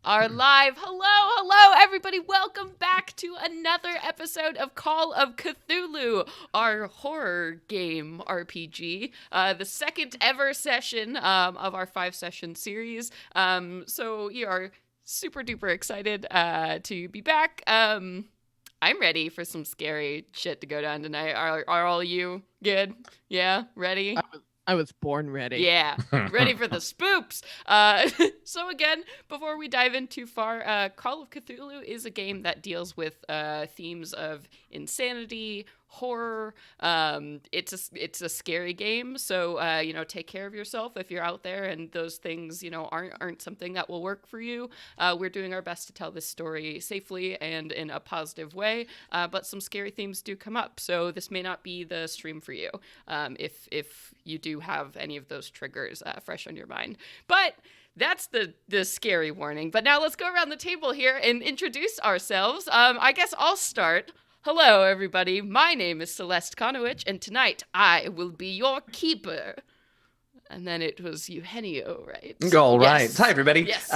Are live. Hello, everybody. Welcome back to another episode of Call of Cthulhu, our horror game RPG, the second ever session of our 5-session series. So we are super duper excited to be back. I'm ready for some scary shit to go down tonight. Are all you good? Yeah, ready? I was born ready. Yeah, ready for the spoops. So again, before we dive in too far, Call of Cthulhu is a game that deals with themes of insanity, horror. It's a scary game, so take care of yourself if you're out there and those things aren't something that will work for you. We're doing our best to tell this story safely and in a positive way, but some scary themes do come up, so this may not be the stream for you if you do have any of those triggers fresh on your mind. But that's the scary warning. But now let's go around the table here and introduce ourselves. I guess I'll start. Hello, everybody. My name is Celeste Konowich, and tonight I will be your keeper. And then it was Eugenio, right? All right. Yes. Hi, everybody. Yes.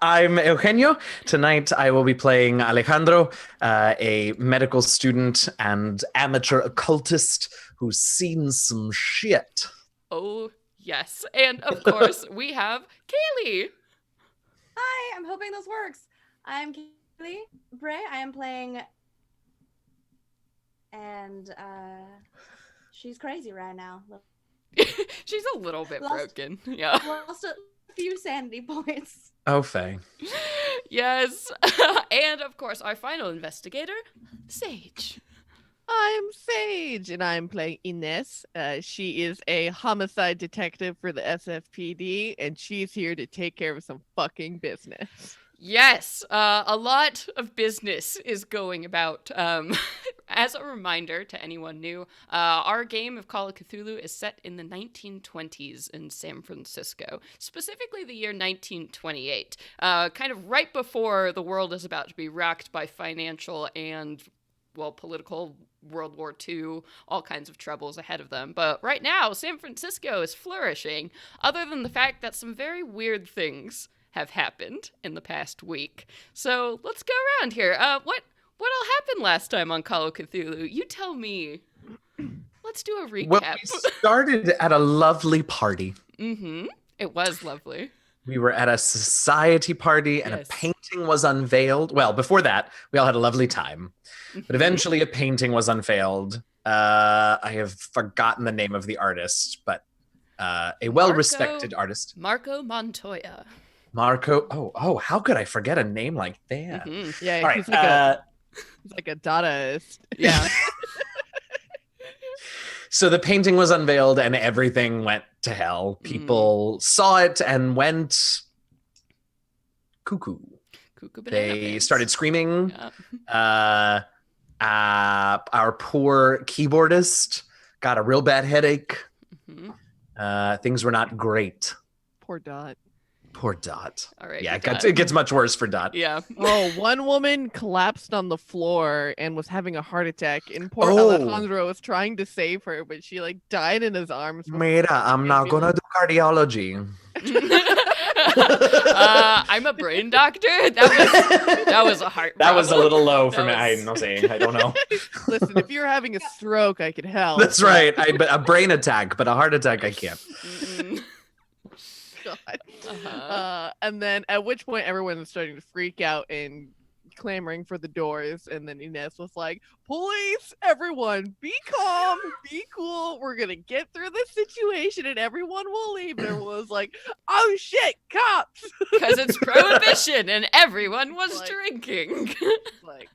I'm Eugenio. Tonight I will be playing Alejandro, a medical student and amateur occultist who's seen some shit. Oh, yes. And, of course, we have Kaylee. Hi, I'm hoping this works. I'm Kaylee Bray. I am playing... And, she's crazy right now. She's a little bit broken. Yeah. Lost a few sanity points. Oh, Faye. Yes. And, of course, our final investigator, Sage. I'm Sage, and I'm playing Ines. She is a homicide detective for the SFPD, and she's here to take care of some fucking business. Yes, a lot of business is going about. As a reminder to anyone new, our game of Call of Cthulhu is set in the 1920s in San Francisco, specifically the year 1928, kind of right before the world is about to be racked by financial and, well, political World War II, all kinds of troubles ahead of them. But right now, San Francisco is flourishing, other than the fact that some very weird things have happened in the past week. So let's go around here. What all happened last time on Call of Cthulhu? You tell me. Let's do a recap. Well, we started at a lovely party. Mm-hmm. It was lovely. We were at a society party and Yes. a painting was unveiled. Well, before that, we all had a lovely time. But eventually a painting was unveiled. I have forgotten the name of the artist, but a well-respected artist. Marco Montoya. Marco. Oh, how could I forget a name like that? Mm-hmm. Yeah, All right. he's like a Dadaist. Yeah. So the painting was unveiled and everything went to hell. People saw it and went cuckoo. Cuckoo banana They pants. started screaming. Yeah. Our poor keyboardist got a real bad headache. Mm-hmm. Things were not great. Poor Dot. Poor Dot. All right. Yeah, Dot. it gets much worse for Dot. Yeah. Oh, one woman collapsed on the floor and was having a heart attack, and poor Oh. Alejandro was trying to save her, but she like died in his arms. before Mira, I'm not ambulance. gonna do cardiology. I'm a brain doctor. That was a heart. That was a problem. little low for That me. was- I'm not saying. I don't know. Listen, if you're having a stroke, I could help. That's right. But a brain attack, but a heart attack, I can't. Mm-mm. God. Uh-huh. And then at which point everyone was starting to freak out and clamoring for the doors, and then Ines was like, police, everyone, be calm, be cool, we're gonna get through this situation and everyone will leave. And everyone was like, oh shit, cops. Because it's prohibition and everyone was Like- drinking. Like,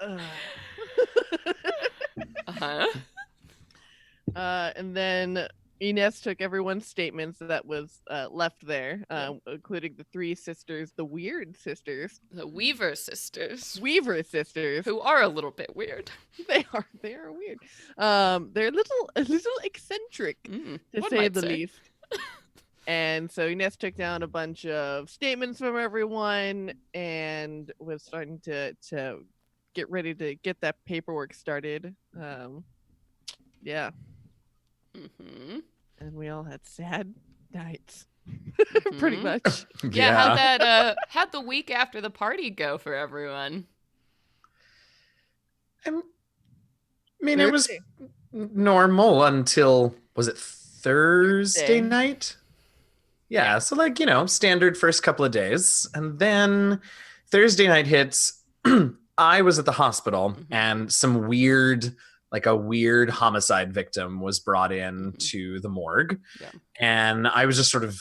ugh. Uh-huh. And then Ines took everyone's statements that was left there, including the three sisters, the weird sisters, The Weaver sisters, Weaver sisters. who are a little bit weird. They are weird. They're a little eccentric, to One say might the least. And so Ines took down a bunch of statements from everyone and was starting to get ready to get that paperwork started. Yeah. Mm-hmm. And we all had sad nights. Pretty Mhm. much. Yeah, how'd the week after the party go for everyone? I mean, it was normal until, was it Thursday Thursday. night? Yeah, so like, standard first couple of days. And then Thursday night hits. I was at the hospital Mhm. and some weird, like a weird homicide victim was brought in to the morgue. Yeah. And I was just sort of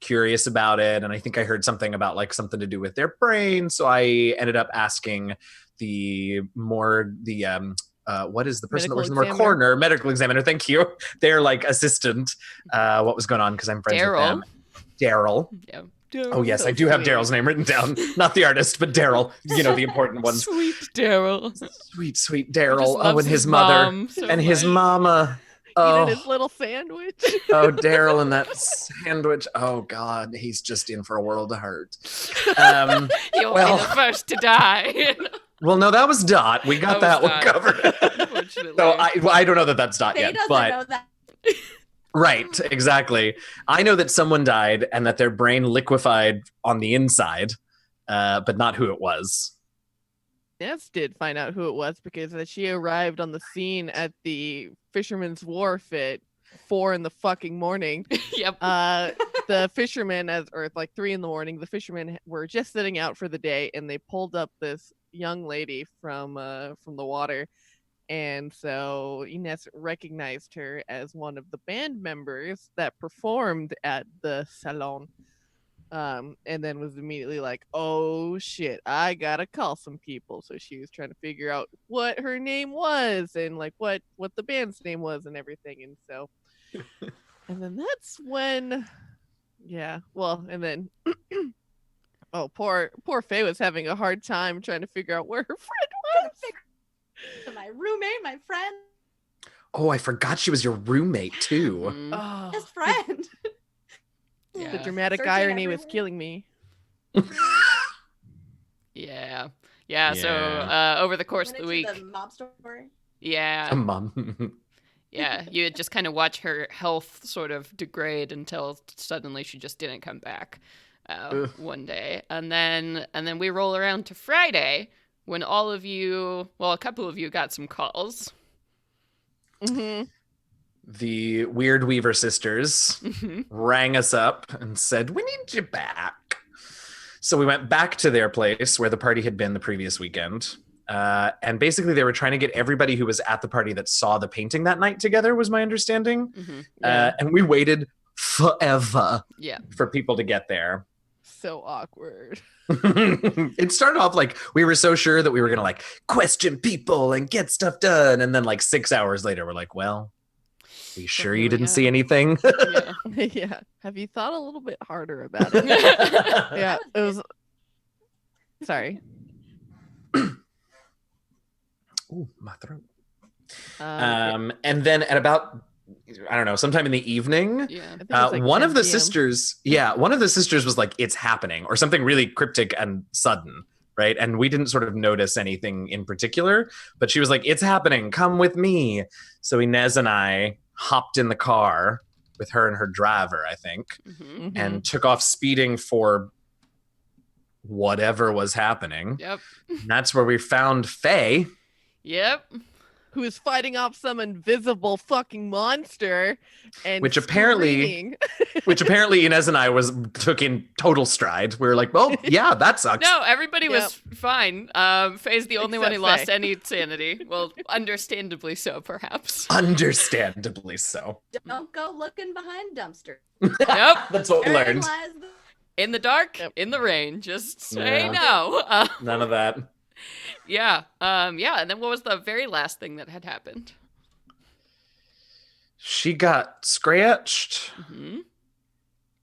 curious about it. And I think I heard something about like something to do with their brain. So I ended up asking the morgue, what is the person that works in the morgue? Coroner, medical examiner. Thank you. Their like assistant, what was going on because I'm friends with them. Daryl. Yeah. Oh yes, So I do have sweet. Daryl's name written down. Not the artist, but Daryl. The important ones. Sweet Daryl. Sweet He just Daryl. Oh, loves and his mother mom so and his much. mama. Eating his Oh, little sandwich. oh, Daryl and that sandwich. Oh God, he's just in for a world of hurt. Um, You'll well- be the first to die. well, no, that was Dot. We got That that was one Dot. covered. Unfortunately. So I don't know that that's Dot Faye yet, doesn't but know that. right, exactly. I know that someone died and that their brain liquefied on the inside, but not who it was. Ness did find out who it was because she arrived on the scene at the Fisherman's Wharf at 4 in the fucking morning. Yep. The fishermen, or like 3 in the morning, the fishermen were just sitting out for the day, and they pulled up this young lady from the water, and so Ines recognized her as one of the band members that performed at the salon. And then was immediately like, oh shit, I gotta call some people. So she was trying to figure out what her name was and like what the band's name was and everything. And so, and then that's when, yeah, well, and then, oh, poor Faye was having a hard time trying to figure out where her friend was. My roommate, my friend, Oh, I forgot she was your roommate too. Mhm. Oh, best friend. the Yeah. dramatic Searching irony was everywhere. killing me. Yeah. Yeah. So Yeah. over the course of Went the into week, the mob story. yeah, Mom. yeah, you would just kind of watch her health sort of degrade until suddenly she just didn't come back Ugh. one day, and then we roll around to Friday when all of you, well, a couple of you got some calls. Mm-hmm. The Weird Weaver sisters rang us up and said, "We need you back." So we went back to their place where the party had been the previous weekend. And basically they were trying to get everybody who was at the party that saw the painting that night together, was my understanding. Mm-hmm. Yeah. And we waited forever Yeah. for people to get there. So awkward. It started off like we were so sure that we were going to like question people and get stuff done. And then like 6 hours later, we're like, well, are you sure here you we didn't are. see anything? Yeah. Yeah. Have you thought a little bit harder about it? Yeah. Yeah. It was. Sorry. Ooh, my throat. Yeah, And then at about, I don't know, sometime in the evening, I think it was like one 10 of the PM. sisters, one of the sisters was like, "It's happening," or something really cryptic and sudden, right? And we didn't sort of notice anything in particular, but she was like, "It's happening, come with me." So Inez and I hopped in the car with her and her driver, I think, Mm-hmm. Mhm. and took off speeding for whatever was happening. Yep. And that's where we found Faye. Yep. Who was fighting off some invisible fucking monster and Which apparently- screaming. Which apparently Inez and I took in total stride. We were like, "Oh yeah, that sucks." No, everybody was fine. Faye's the only one who Except lost Faye. any sanity. Well, understandably so, perhaps. Understandably so. Don't go looking behind dumpster. Nope. That's what we Therein learned. lies the- In the dark, Yep. in the rain. Just say Yeah. no. None of that. Yeah. And then what was the very last thing that had happened? She got scratched Mm-hmm.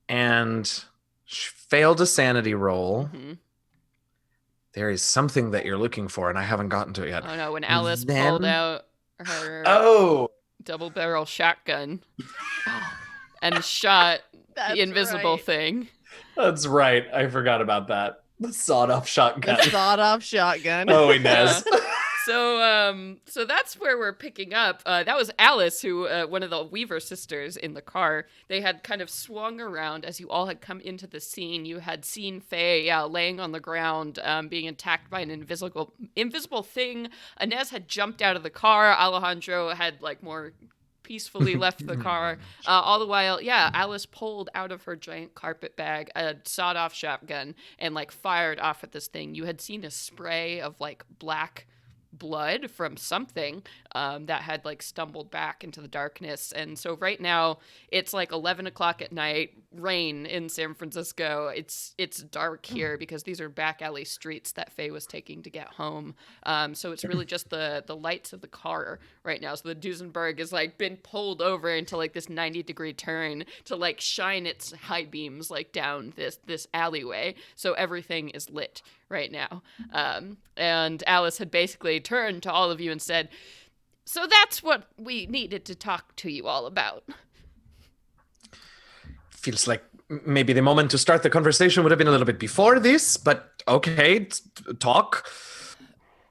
and she failed a sanity roll. Mm-hmm. There is something that you're looking for, and I haven't gotten to it yet. Oh no, when Alice Then- pulled out her Oh, double barrel shotgun and shot That's the invisible right. thing. that's right. I forgot about that. The sawed-off shotgun. The sawed-off shotgun. Oh, Inez. So that's where we're picking up. That was Alice, who one of the Weaver sisters in the car. They had kind of swung around as you all had come into the scene. You had seen Faye laying on the ground, being attacked by an invisible thing. Inez had jumped out of the car. Alejandro had like more peacefully left the car. All the while, Alice pulled out of her giant carpet bag a sawed-off shotgun and like fired off at this thing. You had seen a spray of like black blood from something that had like stumbled back into the darkness. And so right now it's like 11 o'clock at night, rain in San Francisco. It's dark here because these are back alley streets that Faye was taking to get home. So it's really just the lights of the car right now. So the Duesenberg has like been pulled over into like this 90-degree turn to like shine its high beams like down this alleyway. So everything is lit right now. And Alice had basically turned to all of you and said, "So that's what we needed to talk to you all about." Feels like maybe the moment to start the conversation would have been a little bit before this, but okay, talk.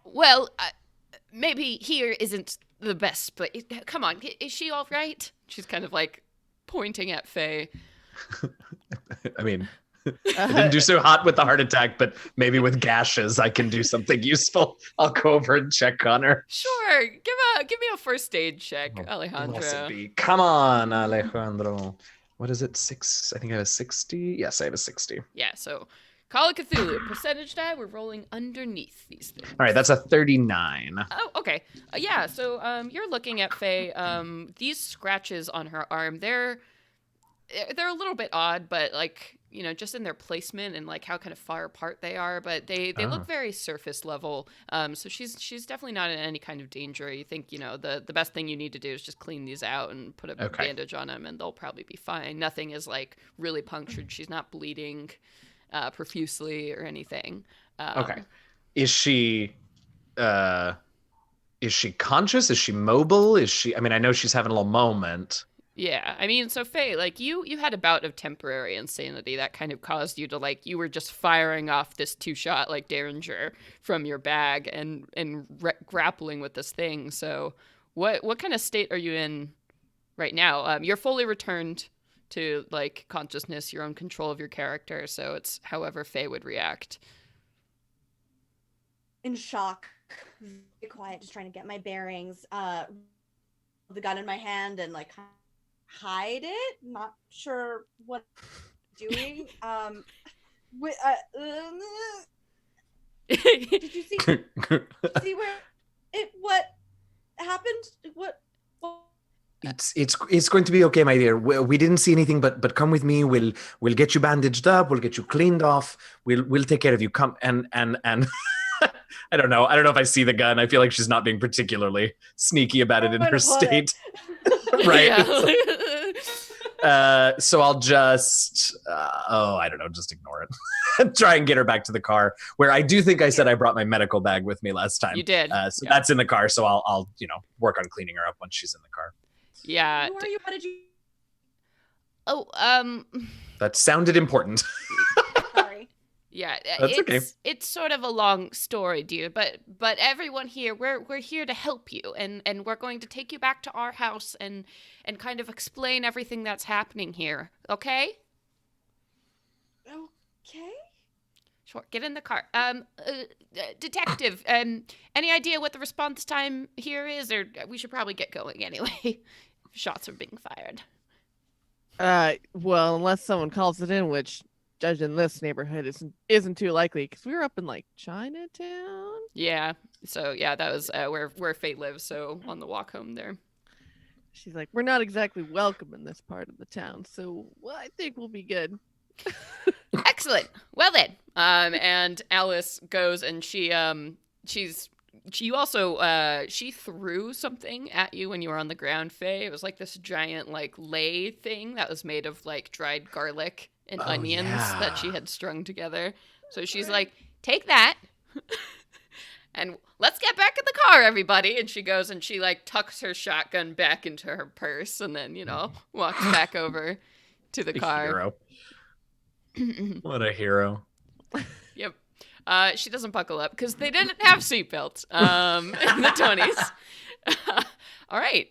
Well, maybe here isn't the best place. Come on, is she all right? She's kind of like pointing at Faye. I mean, I didn't do so hot with the heart attack, but maybe with gashes, I can do something useful. I'll go over and check on her. Sure, give me a first aid check, Must Alejandro. it be? Come on, Alejandro. What is it? 6? I think I have a 60. Yes, I have a 60. Yeah, so Call of Cthulhu percentage die. We're rolling underneath these things. All right, that's a 39. Oh, okay. Yeah, so you're looking at Faye. These scratches on her arm, they're a little bit odd, but like just in their placement and like how kind of far apart they are, but they look very surface level. So she's definitely not in any kind of danger. You think, the best thing you need to do is just clean these out and put a bandage on them, and they'll probably be fine. Nothing is like really punctured. She's not bleeding profusely or anything. Okay. Is she conscious? Is she mobile? I know she's having a little moment. Yeah, I mean, so Faye, like you had a bout of temporary insanity that kind of caused you to like you were just firing off this 2-shot like Derringer from your bag and grappling with this thing. So, what kind of state are you in right now? You're fully returned to like consciousness, your own control of your character. So it's however Faye would react. In shock, very quiet, just trying to get my bearings. The gun in my hand and like hide it. Not sure what I'm doing. Did you see where what happened? What? It's going to be okay, my dear. We didn't see anything, but come with me. We'll get you bandaged up. We'll get you cleaned off. We'll take care of you. Come and I don't know if I see the gun. I feel like she's not being particularly sneaky about it in her state. Right. So I'll just I don't know, just ignore it. Try and get her back to the car, where I do think I said I brought my medical bag with me last time. You did. So that's in the car, so I'll work on cleaning her up once she's in the car. Yeah. Who are you? What did you? Oh, that sounded important. Sorry. Yeah, That's okay. It's sort of a long story, dear, but everyone here, we're here to help you, and we're going to take you back to our house and kind of explain everything that's happening here, okay? Okay. Sure, get in the car. Detective, any idea what the response time here is, or we should probably get going anyway? Shots are being fired. Well, unless someone calls it in, which, judging this neighborhood, isn't too likely, because we were up in like Chinatown. Yeah. So yeah, that was where Fate lives. So on the walk home there. She's like, we're not exactly welcome in this part of the town, so I think we'll be good. Excellent. Well then, and Alice goes and she threw something at you when you were on the ground, Faye. It was like this giant like lei thing that was made of like dried garlic and onions that she had strung together. So she's like, take that and let's get back in the car, everybody. And she goes and she like tucks her shotgun back into her purse and then, walks back over to the car. Hero. What a hero. Yep. She doesn't buckle up because they didn't have seatbelts in the 20s. All right.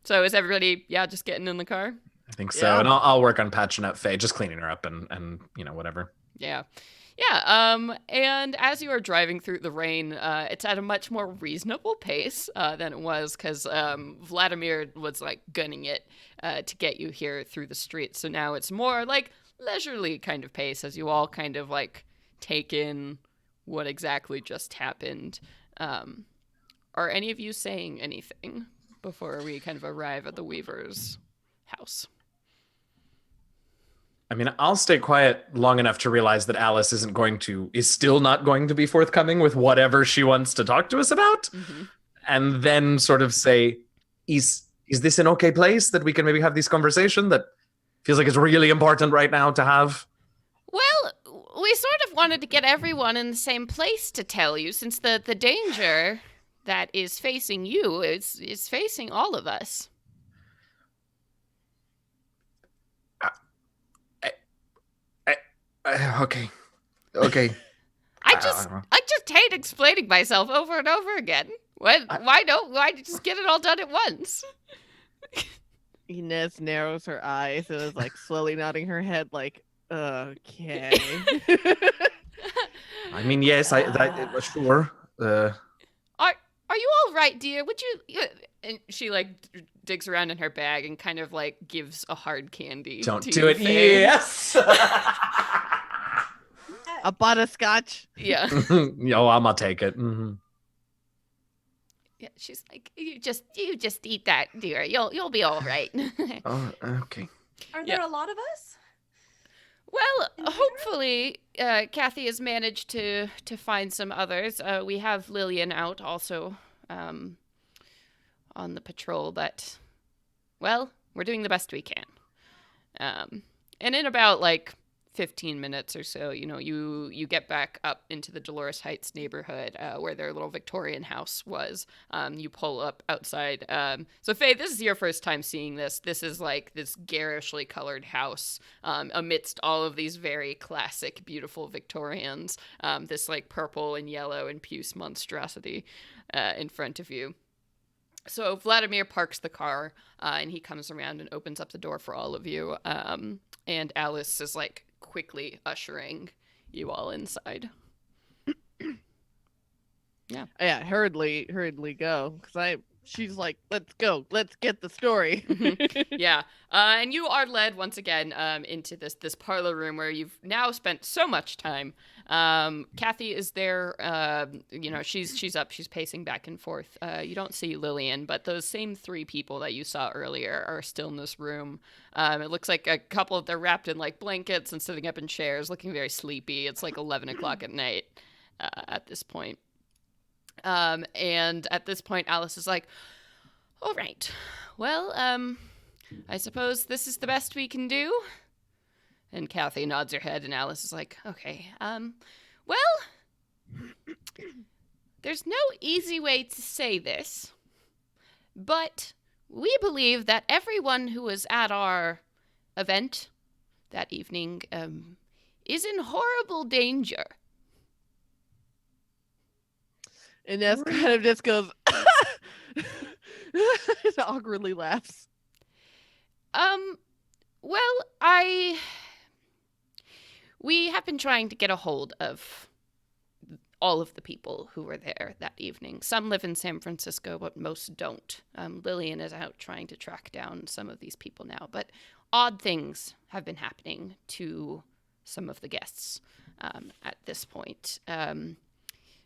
So is everybody, just getting in the car? I think so. Yeah. And I'll work on patching up Faye, just cleaning her up and whatever. Yeah. Yeah. And as you are driving through the rain, it's at a much more reasonable pace than it was because Vladimir was like gunning it to get you here through the streets. So now it's more like leisurely kind of pace as you all kind of like take in what exactly just happened. Are any of you saying anything before we kind of arrive at the Weaver's house? I mean, I'll stay quiet long enough to realize that Alice is still not going to be forthcoming with whatever she wants to talk to us about. Mm-hmm. And then sort of say, is this an okay place that we can maybe have this conversation that feels like it's really important right now to have? Well, we sort of wanted to get everyone in the same place to tell you, since the danger that is facing you is facing all of us. Okay. I just hate explaining myself over and over again. Why just get it all done at once? Inez narrows her eyes and is like slowly nodding her head like, okay. I mean, yes, sure. Are you all right, dear? Would you? And she like digs around in her bag and kind of like gives a hard candy. Don't to do it. Faye. Yes. A butterscotch. Yeah. Oh, I'm gonna take it. Mm-hmm. Yeah, she's like, you just eat that, dear. You'll be all right. Oh, okay. Are there a lot of us? Well, hopefully, Kathy has managed to find some others. We have Lillian out also on the patrol, but, well, we're doing the best we can. And in about, 15 minutes or so, you get back up into the Dolores Heights neighborhood where their little Victorian house was. You pull up outside. So, Faye, this is your first time seeing this. This is this garishly colored house amidst all of these very classic, beautiful Victorians. This purple and yellow and puce monstrosity in front of you. So Vladimir parks the car, and he comes around and opens up the door for all of you. And Alice is quickly ushering you all inside. Yeah, hurriedly go, because she's like, let's go, let's get the story. Yeah, and you are led once again into this parlor room where you've now spent so much time. Kathy is there. She's up. She's pacing back and forth. You don't see Lillian, but those same three people that you saw earlier are still in this room. It looks like a couple. They're wrapped in blankets and sitting up in chairs, looking very sleepy. It's 11 o'clock at night at this point. And at this point, Alice is like, all right, well, I suppose this is the best we can do. And Kathy nods her head, and Alice is like, okay, well, there's no easy way to say this, but we believe that everyone who was at our event that evening, is in horrible danger. And Ness kind of just goes, awkwardly laughs. Well, we have been trying to get a hold of all of the people who were there that evening. Some live in San Francisco, but most don't. Lillian is out trying to track down some of these people now, but odd things have been happening to some of the guests at this point.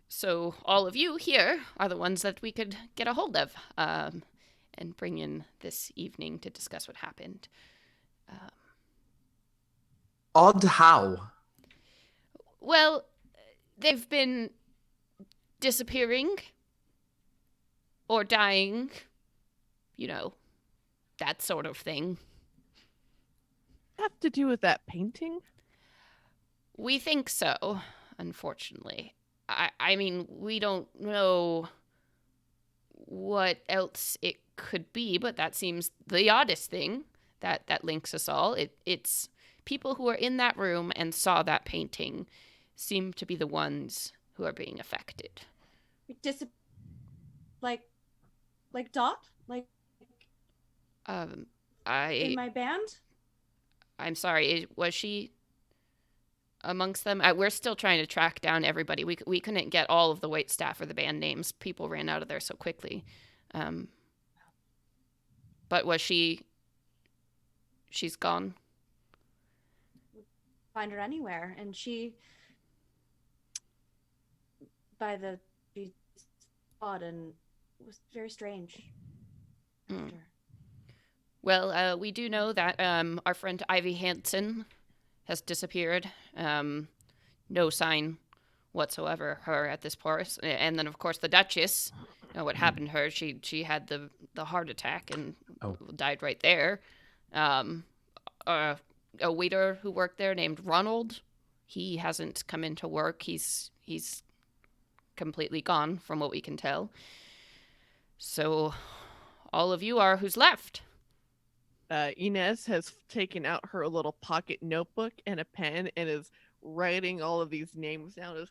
So all of you here are the ones that we could get a hold of and bring in this evening to discuss what happened. Odd how? Well, they've been disappearing or dying, that sort of thing. Have to do with that painting? We think so, unfortunately. I mean, we don't know what else it could be, but that seems the oddest thing that links us all. It's people who are in that room and saw that painting seem to be the ones who are being affected. Like Dot? In my band? I'm sorry, was she amongst them? We're still trying to track down everybody. We couldn't get all of the wait staff or the band names. People ran out of there so quickly. But was she's gone? Find her anywhere, and she by the spot, and it was very strange. Well, we do know that our friend Ivy Hansen has disappeared. No sign whatsoever of her at this point. And then, of course, the Duchess. What happened to her? She had the heart attack and died right there. A waiter who worked there named Ronald. He hasn't come into work. He's completely gone, from what we can tell. So, all of you are who's left. Inez has taken out her little pocket notebook and a pen and is writing all of these names down.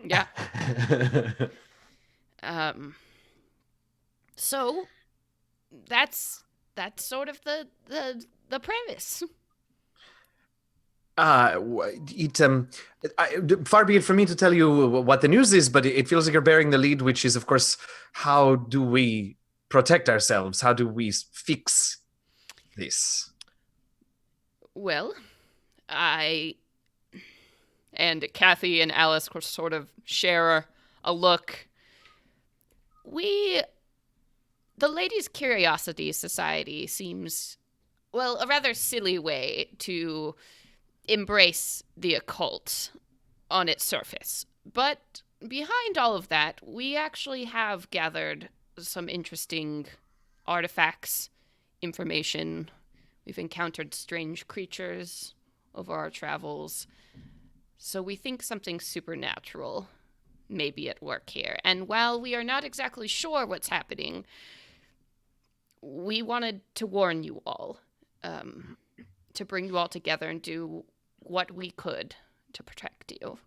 Yeah. So that's sort of the premise. Far be it from me to tell you what the news is, but it feels like you're bearing the lead, which is, of course, how do we protect ourselves? How do we fix this? Well, and Kathy and Alice sort of share a look. The Ladies' Curiosity Society seems well, a rather silly way to embrace the occult on its surface. But behind all of that, we actually have gathered some interesting artifacts, information. We've encountered strange creatures over our travels. So we think something supernatural may be at work here. And while we are not exactly sure what's happening, we wanted to warn you all, to bring you all together and do what we could to protect you.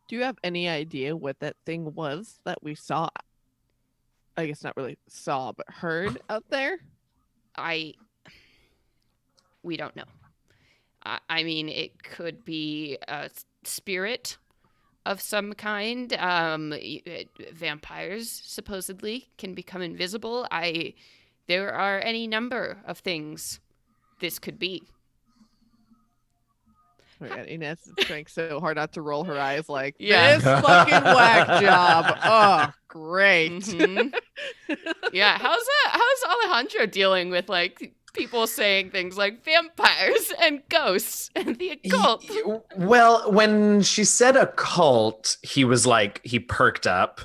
Do you have any idea what that thing was that we saw? I guess not really saw, but heard out there? We don't know. I mean, it could be a spirit of some kind. Vampires supposedly can become invisible. There are any number of things this could be. Oh my God, Ines is trying so hard not to roll her eyes like, Yeah. this fucking whack job. Oh, great. Mhm. Yeah, how's Alejandro dealing with like people saying things like vampires and ghosts and the occult? Well, when she said occult, he was like, he perked up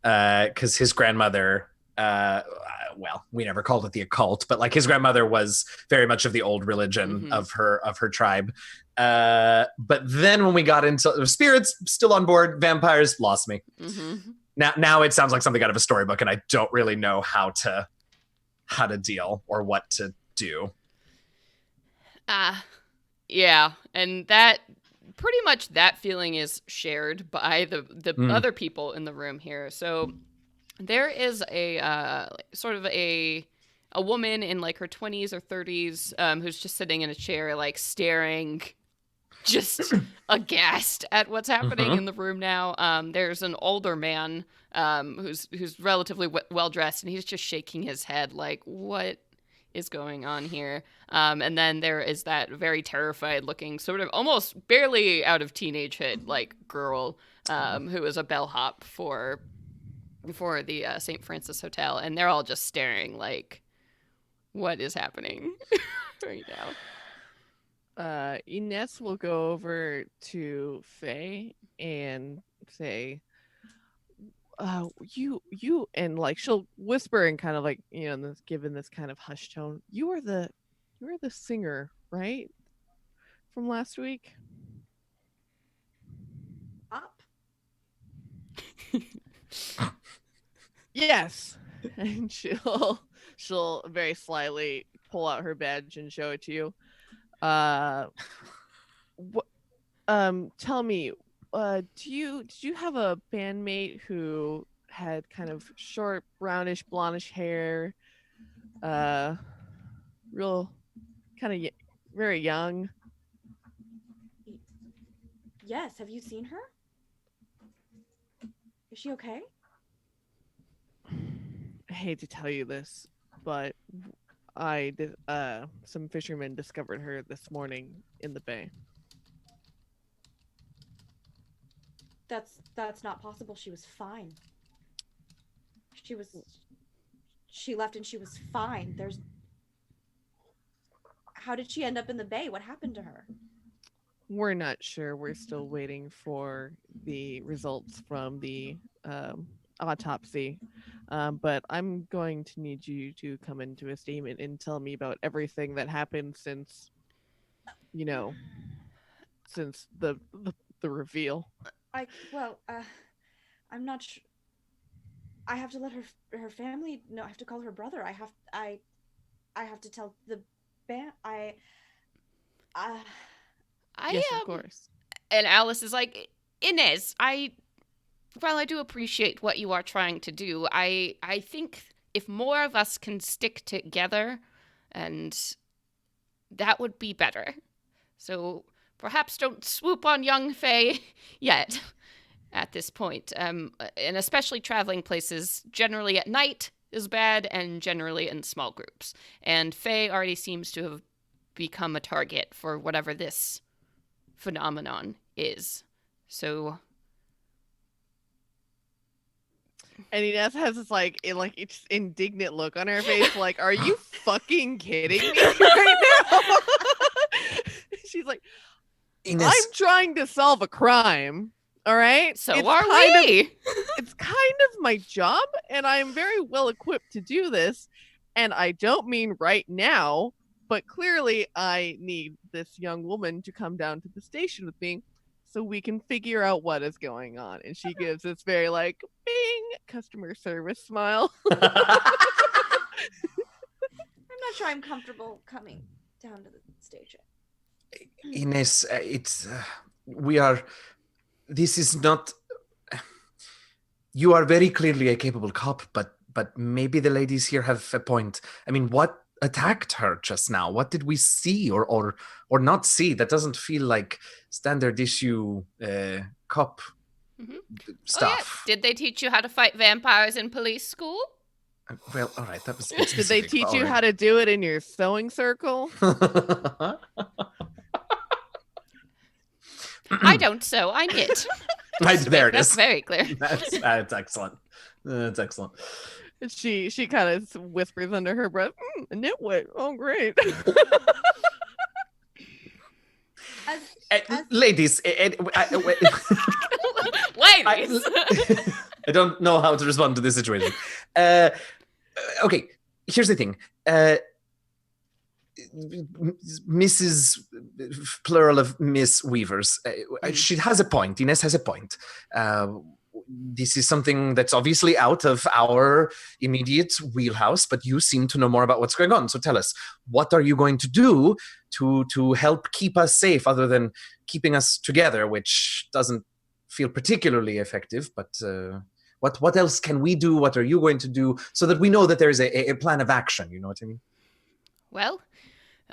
because his grandmother, well, we never called it the occult, but like his grandmother was very much of the old religion Mhm. of her tribe. But then when we got into spirits, still on board, vampires lost me. Mm-hmm. Now it sounds like something out of a storybook, and I don't really know how to deal or what to do. Yeah, and that pretty much that feeling is shared by the other people in the room here. So there is a sort of a woman in like her 20s or 30s who's just sitting in a chair, like staring, just aghast at what's happening in the room now. There's an older man who's relatively well dressed, and he's just shaking his head like, what is going on here? And then there is that very terrified looking, sort of almost barely out of teenagehood, like girl who is a bellhop for the St. Francis Hotel, and they're all just staring like, what is happening right now? Ines will go over to Faye and say, you and like she'll whisper and kind of like, given this kind of hush tone, you were the singer, right? From last week? Up. Yes. And she'll very slyly pull out her badge and show it to you. Tell me, did you have a bandmate who had kind of short brownish blondish hair, real kind of very young? Yes. Have you seen her? Is she okay? I hate to tell you this, but some fishermen discovered her this morning in the bay. That's not possible. She was fine. She left and she was fine. How did she end up in the bay? What happened to her? We're not sure. We're still waiting for the results from the autopsy. But I'm going to need you to come into a statement and tell me about everything that happened since the reveal. I'm not sure. I have to let her family know. I have to call her brother. I have to tell the band. Yes, of course. And Alice is like, Inez, while I do appreciate what you are trying to do, I think if more of us can stick together, and that would be better. So perhaps don't swoop on young Faye yet at this point. And especially traveling places generally at night is bad, and generally in small groups. And Faye already seems to have become a target for whatever this phenomenon is. So And Inez has this it's indignant look on her face, like, "Are you fucking kidding me right now?" She's like, Ines, "I'm trying to solve a crime. All right. So it's are kind we. it's kind of my job, and I'm very well equipped to do this. And I don't mean right now, but clearly I need this young woman to come down to the station with me so we can figure out what is going on." And she gives this very bing customer service smile. I'm not sure I'm comfortable coming down to the station. Ines, we are. This is not. You are very clearly a capable cop, but maybe the ladies here have a point. I mean, what attacked her just now? What did we see or not see? That doesn't feel like standard issue cop stuff. Oh, yeah. Did they teach you how to fight vampires in police school? Well, all right, that was. Did they teach you how to do it in your sewing circle? I don't sew, I knit. There it That's is. very clear. That's excellent. That's excellent. She kind of whispers under her breath, "A nitwit. Oh, great." Ladies, Ladies. I don't know how to respond to this situation. Okay, here's the thing. Mrs. plural of Miss Weavers, she has a point. Ines has a point. This is something that's obviously out of our immediate wheelhouse, but you seem to know more about what's going on. So tell us, what are you going to do to help keep us safe, other than keeping us together, which doesn't feel particularly effective, but what else can we do? What are you going to do so that we know that there is a plan of action? You know what I mean? Well,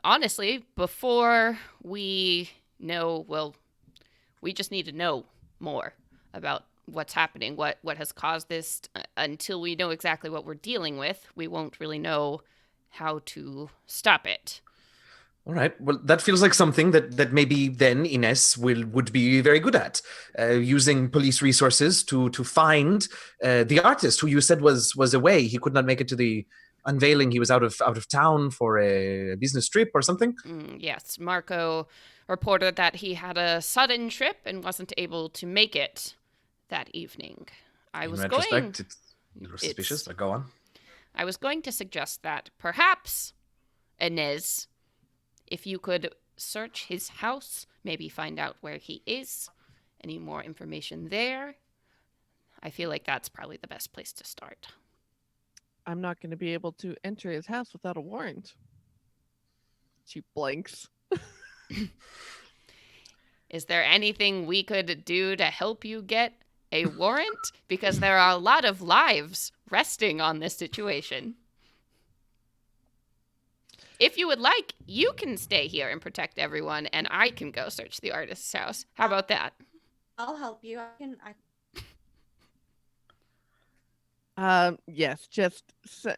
honestly, before we know, we just need to know more about what's happening, what has caused this. Until we know exactly what we're dealing with, we won't really know how to stop it. All right. Well, that feels like something that maybe then Ines would be very good at, using police resources to find the artist who you said was away. He could not make it to the unveiling. He was out of town for a business trip or something. Yes, Marco reported that he had a sudden trip and wasn't able to make it that evening. In retrospect, it's suspicious, but go on. I was going to suggest that perhaps, Inez, if you could search his house, maybe find out where he is, any more information there. I feel like that's probably the best place to start. I'm not going to be able to enter his house without a warrant. She blinks. Is there anything we could do to help you get a warrant? Because there are a lot of lives resting on this situation. If you would like, you can stay here and protect everyone, and I can go search the artist's house. How about that? I'll help you. Yes, just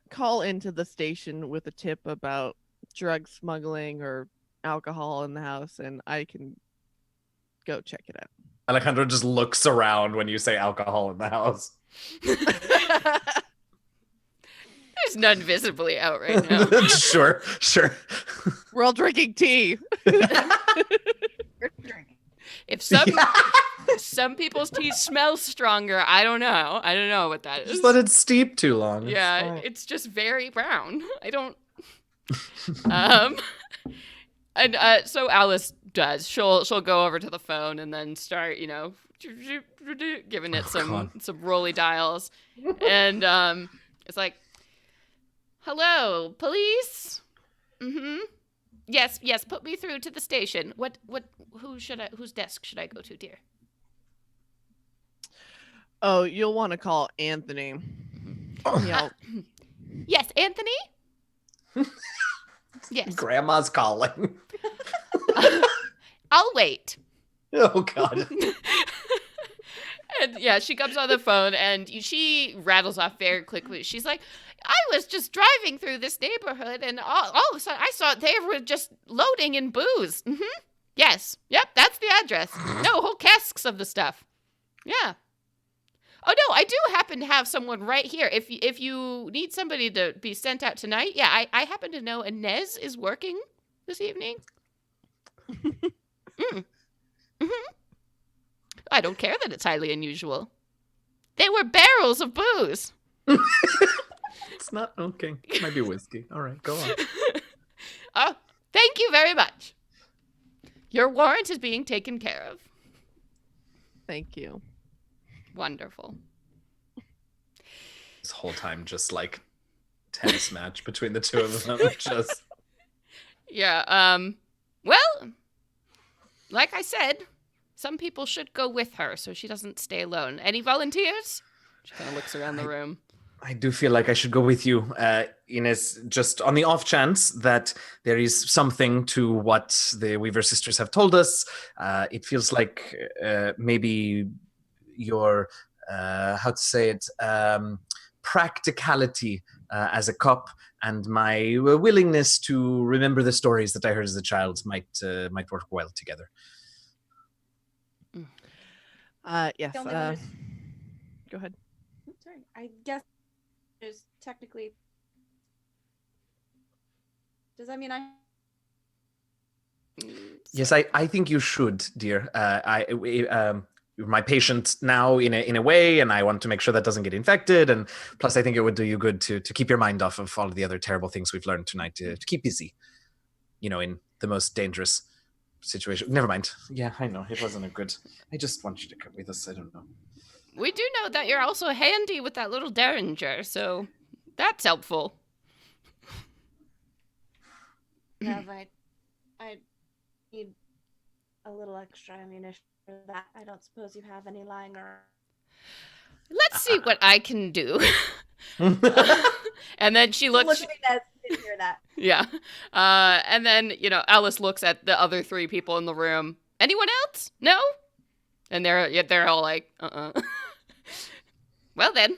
call into the station with a tip about drug smuggling or alcohol in the house, and I can go check it out. Alejandro just looks around when you say alcohol in the house. There's none visibly out right now. Sure. We're all drinking tea. If some people's tea smells stronger, I don't know. I don't know what that is. Just let it steep too long. Yeah, it's just very brown. I don't. And so Alice does. She'll go over to the phone and then start, giving it some rolly dials, and it's like, "Hello, police. Yes, put me through to the station. Whose desk should I go to, dear?" Oh, you'll want to call Anthony. Yes, Anthony? Yes. Grandma's calling. I'll wait. Oh, God. And yeah, she comes on the phone and she rattles off very quickly. She's like, "I was just driving through this neighborhood and all of a sudden I saw they were just loading in booze. Yes. Yep, that's the address. No, whole casks of the stuff. Yeah. Oh no, I do happen to have someone right here. If you need somebody to be sent out tonight, yeah, I happen to know Inez is working this evening. Mm. Hmm. I don't care that it's highly unusual. They were barrels of booze. It's not okay. It might be whiskey. All right, go on. Oh, thank you very much. Your warrant is being taken care of. Thank you. Wonderful. This whole time, just like tennis match between the two of them. Just Yeah, well, like I said, some people should go with her so she doesn't stay alone. Any volunteers? She kind of looks around the room. I do feel like I should go with you, Ines, just on the off chance that there is something to what the Weaver sisters have told us. It feels like maybe your, how to say it, practicality as a cop and my willingness to remember the stories that I heard as a child might work well together. Yes. The only one Go ahead. Sorry, I guess there's technically. Does that mean I? Yes, I think you should, dear. You're my patient now in a way, and I want to make sure that doesn't get infected. And plus, I think it would do you good to keep your mind off of all of the other terrible things we've learned tonight. To keep busy, in the most dangerous situation. Never mind. Yeah, I know it wasn't a good. I just want you to come with us. I don't know. We do know that you're also handy with that little derringer, so that's helpful. Yeah, but I need a little extra ammunition for that. I don't suppose you have any lying around. Let's see what I can do. And then she looks. Look at that. Didn't hear that. Yeah. And then, Alice looks at the other three people in the room. Anyone else? No? And they're all like, Well then,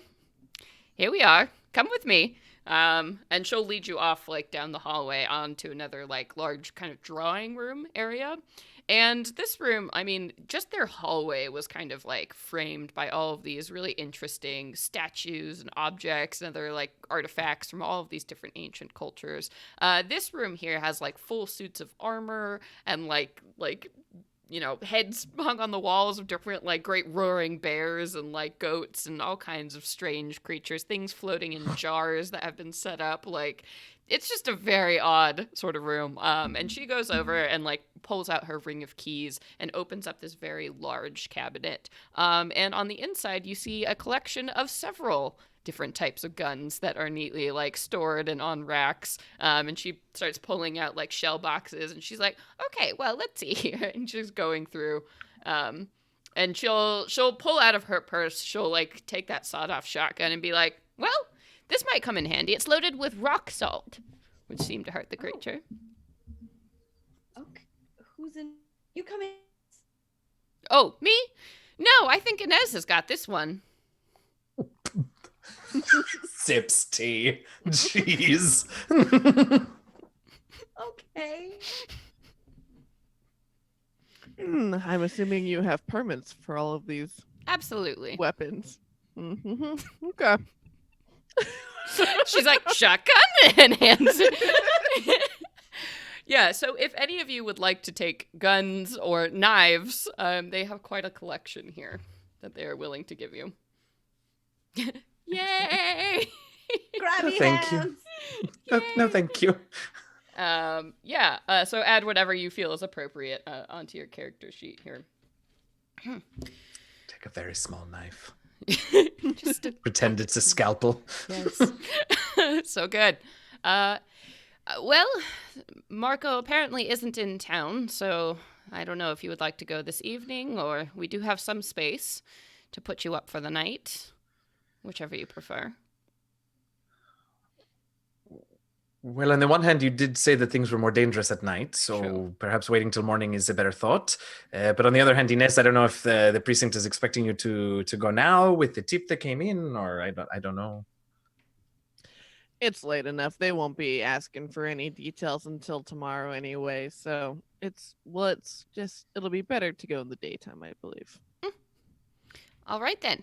here we are. Come with me. And she'll lead you off down the hallway onto another large kind of drawing room area. And this room, just their hallway was kind of framed by all of these really interesting statues and objects and other artifacts from all of these different ancient cultures. This room here has full suits of armor and heads hung on the walls of different great roaring bears and goats and all kinds of strange creatures, things floating in jars that have been set up. It's just a very odd sort of room. And she goes over and pulls out her ring of keys and opens up this very large cabinet. And on the inside, you see a collection of several different types of guns that are neatly stored and on racks. And she starts pulling out shell boxes and she's like, okay, well, let's see here. And she's going through, and she'll pull out of her purse. She'll take that sawed-off shotgun and be like, well, this might come in handy. It's loaded with rock salt, which seemed to hurt the creature. Okay, who's in? You come in. Oh, me? No, I think Inez has got this one. Sips tea. Jeez. Okay. I'm assuming you have permits for all of these Absolutely. weapons. Mm-hmm. Okay. She's like, shotgun, and hands it. Yeah, so if any of you would like to take guns or knives, they have quite a collection here that they are willing to give you. Yay! Grabby Thank hands. you. No, thank you. So add whatever you feel is appropriate onto your character sheet here. Take a very small knife. Just to Pretend it's a scalpel. Yes. So good. Well, Marco apparently isn't in town, so I don't know if you would like to go this evening, or we do have some space to put you up for the night. Whichever you prefer. Well, on the one hand, you did say that things were more dangerous at night, so True. perhaps waiting till morning is a better thought. But on the other hand, Ines, I don't know if the precinct is expecting you to go now with the tip that came in, or I don't know. It's late enough. They won't be asking for any details until tomorrow anyway. So it'll be better to go in the daytime, I believe. All right then.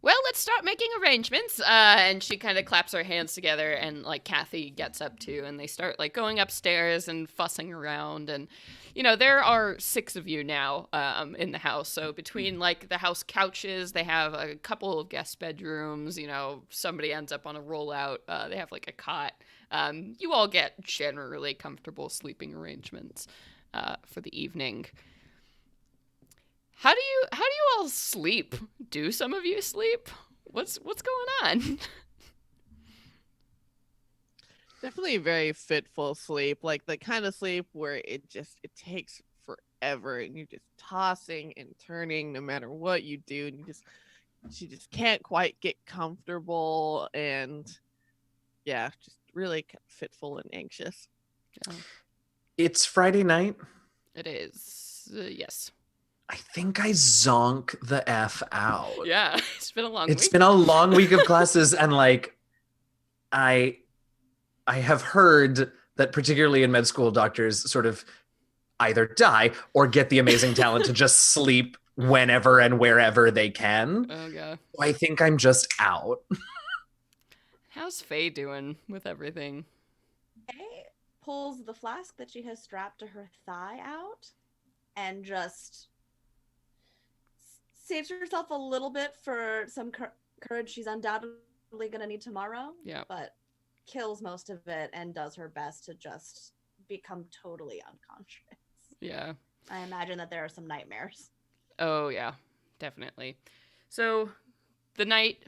well, let's start making arrangements. And she kind of claps her hands together, and like Kathy gets up too, and they start like going upstairs and fussing around. And there are 6 of you now in the house. So between like the house couches, they have a couple of guest bedrooms. Somebody ends up on a rollout. They have like a cot. You all get generally comfortable sleeping arrangements for the evening. How do you all sleep? Do some of you sleep? What's going on? Definitely a very fitful sleep, like the kind of sleep where it takes forever and you're just tossing and turning no matter what you do, and she just can't quite get comfortable, and yeah, just really fitful and anxious. Yeah. It's Friday night. It is. Yes. I think I zonk the F out. Yeah, it's been a long It's week. been a long week of classes, and like I have heard that particularly in med school, doctors sort of either die or get the amazing talent to just sleep whenever and wherever they can. Oh, yeah. I think I'm just out. How's Faye doing with everything? Faye pulls the flask that she has strapped to her thigh out and just saves herself a little bit for some courage she's undoubtedly going to need tomorrow. Yeah. But kills most of it and does her best to just become totally unconscious. Yeah. I imagine that there are some nightmares. Oh, yeah, definitely. So the night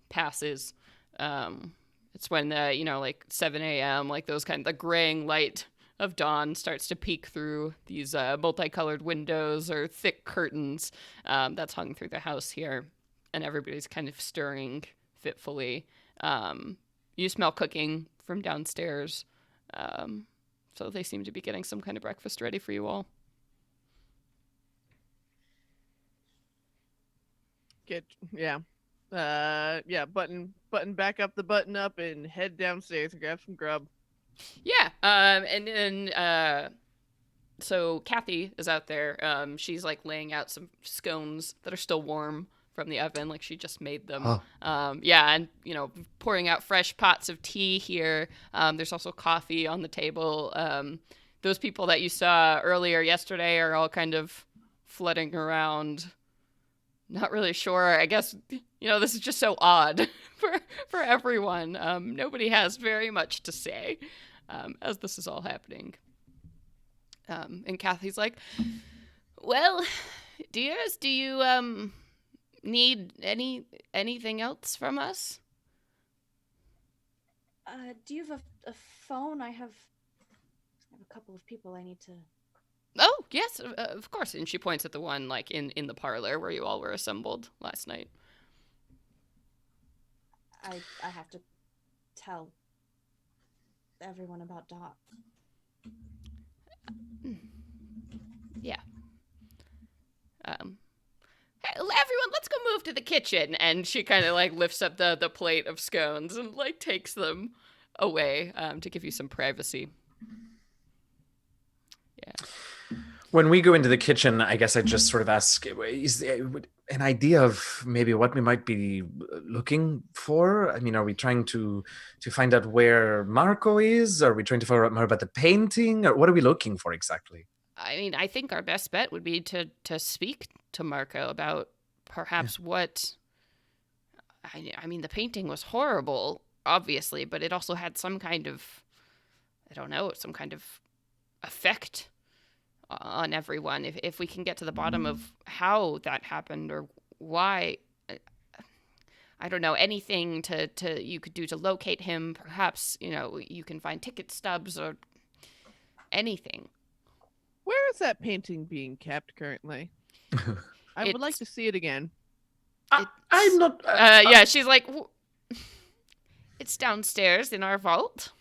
passes. It's when like 7 a.m., like those the graying light of dawn starts to peek through these multicolored windows or thick curtains that's hung through the house here, and everybody's kind of stirring fitfully. You smell cooking from downstairs, so they seem to be getting some kind of breakfast ready for you all. Button back up the button up and head downstairs and grab some grub. Yeah, and then so Kathy is out there. She's like laying out some scones that are still warm from the oven, like she just made them. Oh. And pouring out fresh pots of tea here. There's also coffee on the table. Those people that you saw earlier yesterday are all kind of flooding around. Not really sure. I guess this is just so odd for everyone. Nobody has very much to say as this is all happening. And Kathy's like, well, dears, do you need anything else from us? Do you have a phone? I have a couple of people I need to... Oh, yes, of course. And she points at the one like in the parlor where you all were assembled last night. I have to tell everyone about Doc. Yeah. Hey, everyone, let's go move to the kitchen. And she kind of like lifts up the plate of scones and like takes them away to give you some privacy. Yeah. When we go into the kitchen, I guess I just sort of ask, is there an idea of maybe what we might be looking for? I mean, are we trying to find out where Marco is? Are we trying to find out more about the painting? Or what are we looking for exactly? I mean, I think our best bet would be to speak to Marco about perhaps what... I mean, the painting was horrible, obviously, but it also had some kind of, I don't know, some kind of effect on everyone. If we can get to the bottom of how that happened or why, I don't know, anything to you could do to locate him. Perhaps you can find ticket stubs or anything. Where is that painting being kept currently? I would like to see it again. I'm not. Yeah, she's like, it's downstairs in our vault.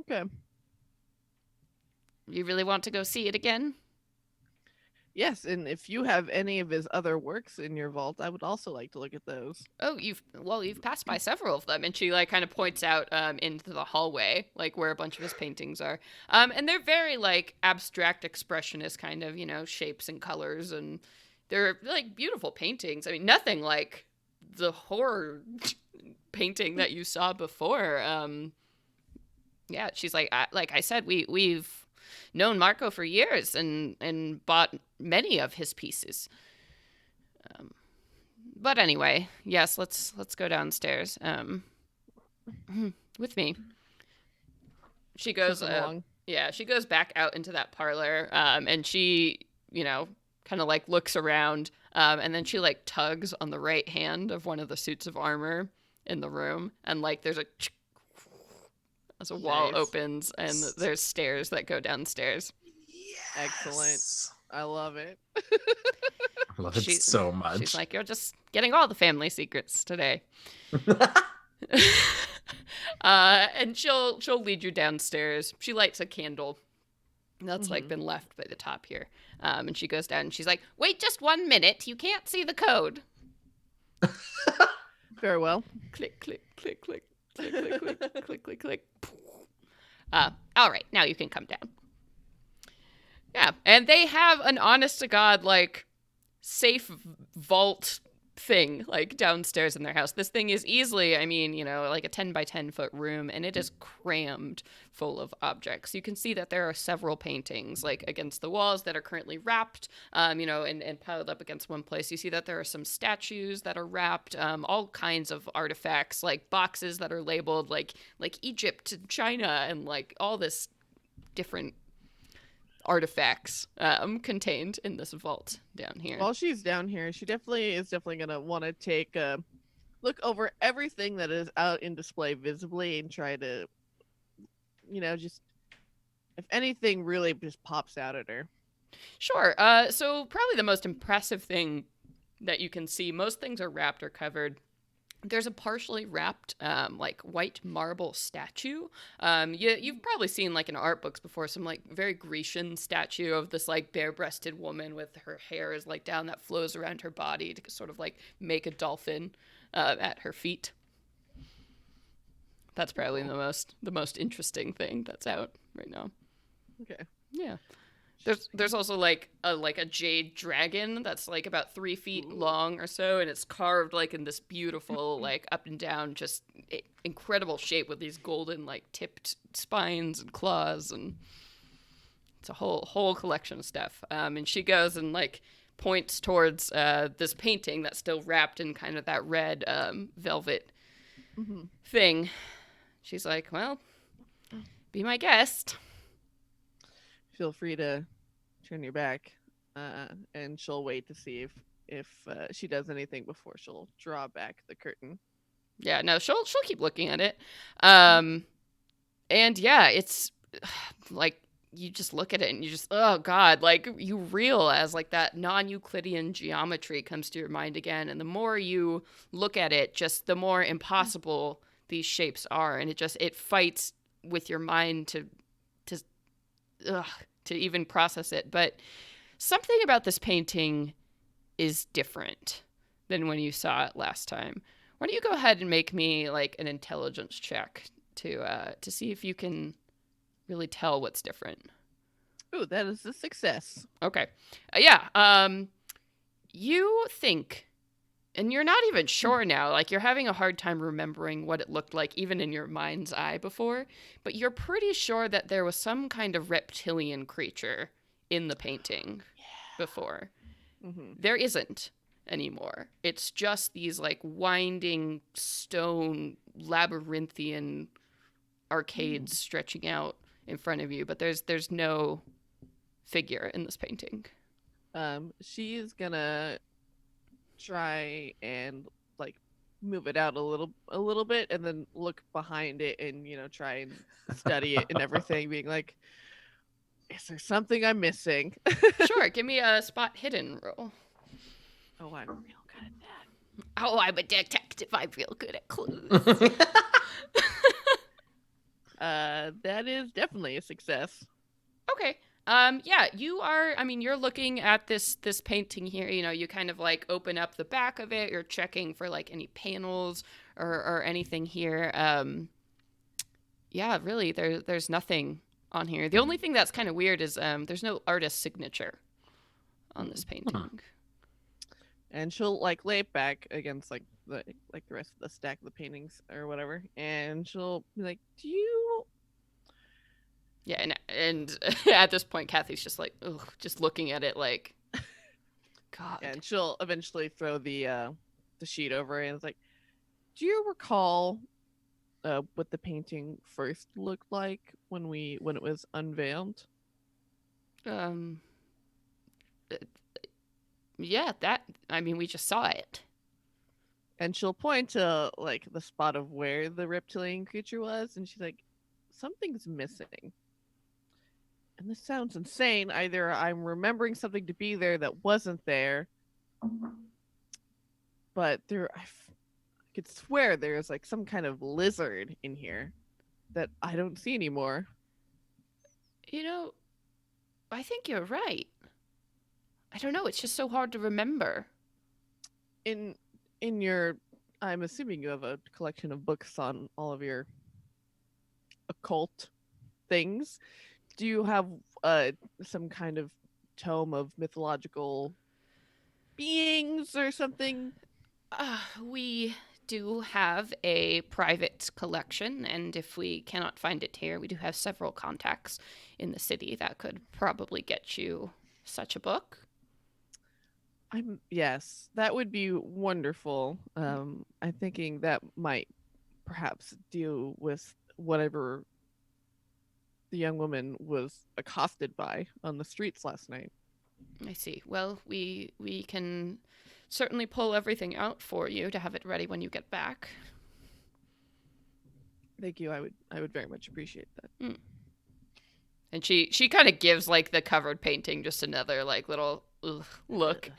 Okay. You really want to go see it again? Yes, and if you have any of his other works in your vault, I would also like to look at those. Oh, you've passed by several of them, and she like kind of points out into the hallway, like where a bunch of his paintings are. And they're very like abstract expressionist kind of, shapes and colors and they're like beautiful paintings. I mean, nothing like the horror painting that you saw before. Yeah, she's like I said, we've known Marco for years and bought many of his pieces. But anyway, yes, let's go downstairs. With me. She goes along. Yeah, she goes back out into that parlor, and she, kind of like looks around, and then she like tugs on the right hand of one of the suits of armor in the room, and like there's as a wall opens and there's stairs that go downstairs. Excellent. I love it. I love it so much. She's like, you're just getting all the family secrets today. And she'll lead you downstairs. She lights a candle that's like been left by the top here. And she goes down and she's like, wait just 1 minute. You can't see the code. Very well. Click, click, click, click, click, click, click, click, click, click. All right, now you can come down. Yeah, and they have an honest to God, like, safe vault thing, like, downstairs in their house. This thing is easily, like a 10 by 10 foot room, and it is crammed full of objects. You can see that there are several paintings, like, against the walls that are currently wrapped, and piled up against one place. You see that there are some statues that are wrapped, all kinds of artifacts, like boxes that are labeled, like Egypt and China, and, like, all this different artifacts contained in this vault down here. While she's down here, she is definitely gonna want to take a look over everything that is out in display visibly and try to, just if anything really just pops out at her. Sure. So probably the most impressive thing that you can see, most things are wrapped or covered. There's a partially wrapped, like, white marble statue. You've probably seen, like, in art books before, some, like, very Grecian statue of this, like, bare-breasted woman with her hair is, like, down that flows around her body to sort of, like, make a dolphin at her feet. That's probably the most interesting thing that's out right now. Okay. Yeah. There's also like a jade dragon that's like about 3 feet long or so, and it's carved like in this beautiful like up and down just incredible shape with these golden like tipped spines and claws, and it's a whole collection of stuff. And she goes and like points towards this painting that's still wrapped in kind of that red velvet thing. She's like, well, be my guest. Feel free to turn your back, and she'll wait to see if she does anything before she'll draw back the curtain. Yeah, no, she'll keep looking at it. And yeah, it's like you just look at it and you just, oh God, like you realize like that non-Euclidean geometry comes to your mind again. And the more you look at it, just the more impossible these shapes are. And it fights with your mind to even process it. But something about this painting is different than when you saw it last time. Why don't you go ahead and make me like an intelligence check to see if you can really tell what's different. Ooh, that is a success. Okay. You think, and you're not even sure now, like you're having a hard time remembering what it looked like even in your mind's eye before, but you're pretty sure that there was some kind of reptilian creature in the painting before. Mm-hmm. There isn't anymore. It's just these like winding stone labyrinthian arcades stretching out in front of you, but there's no figure in this painting. She's gonna try and like move it out a little bit and then look behind it and try and study it and everything, being like, is there something I'm missing? Sure, give me a spot hidden roll. Oh, I'm real good at that. Oh, I'm a detective. I'm real good at clues. That is definitely a success. Okay. Yeah, you are, you're looking at this painting here, you kind of like open up the back of it, you're checking for like any panels or anything here. Yeah, really, there's nothing on here. The only thing that's kind of weird is there's no artist signature on this painting. and she'll like lay it back against like the rest of the stack of the paintings or whatever, and she'll be like, "Do you?" Yeah, and at this point, Kathy's just like, ugh, just looking at it like, God. And she'll eventually throw the sheet over, and it's like, "Do you recall what the painting first looked like when it was unveiled?" Um. Yeah, we just saw it. And she'll point to like the spot of where the reptilian creature was, and she's like, "Something's missing." And this sounds insane. Either I'm remembering something to be there that wasn't there, but I could swear there's like some kind of lizard in here that I don't see anymore. You know, I think you're right. I don't know, it's just so hard to remember. In your, I'm assuming you have a collection of books on all of your occult things. Do you have some kind of tome of mythological beings or something? We do have a private collection, and if we cannot find it here, we do have several contacts in the city that could probably get you such a book. Yes, that would be I'm thinking that might perhaps deal with whatever the young woman was accosted by on the streets last night. I see. Well, we can certainly pull everything out for you to have it ready when you get back. Thank you. I would very much appreciate that. And she kind of gives like the covered painting just another like little look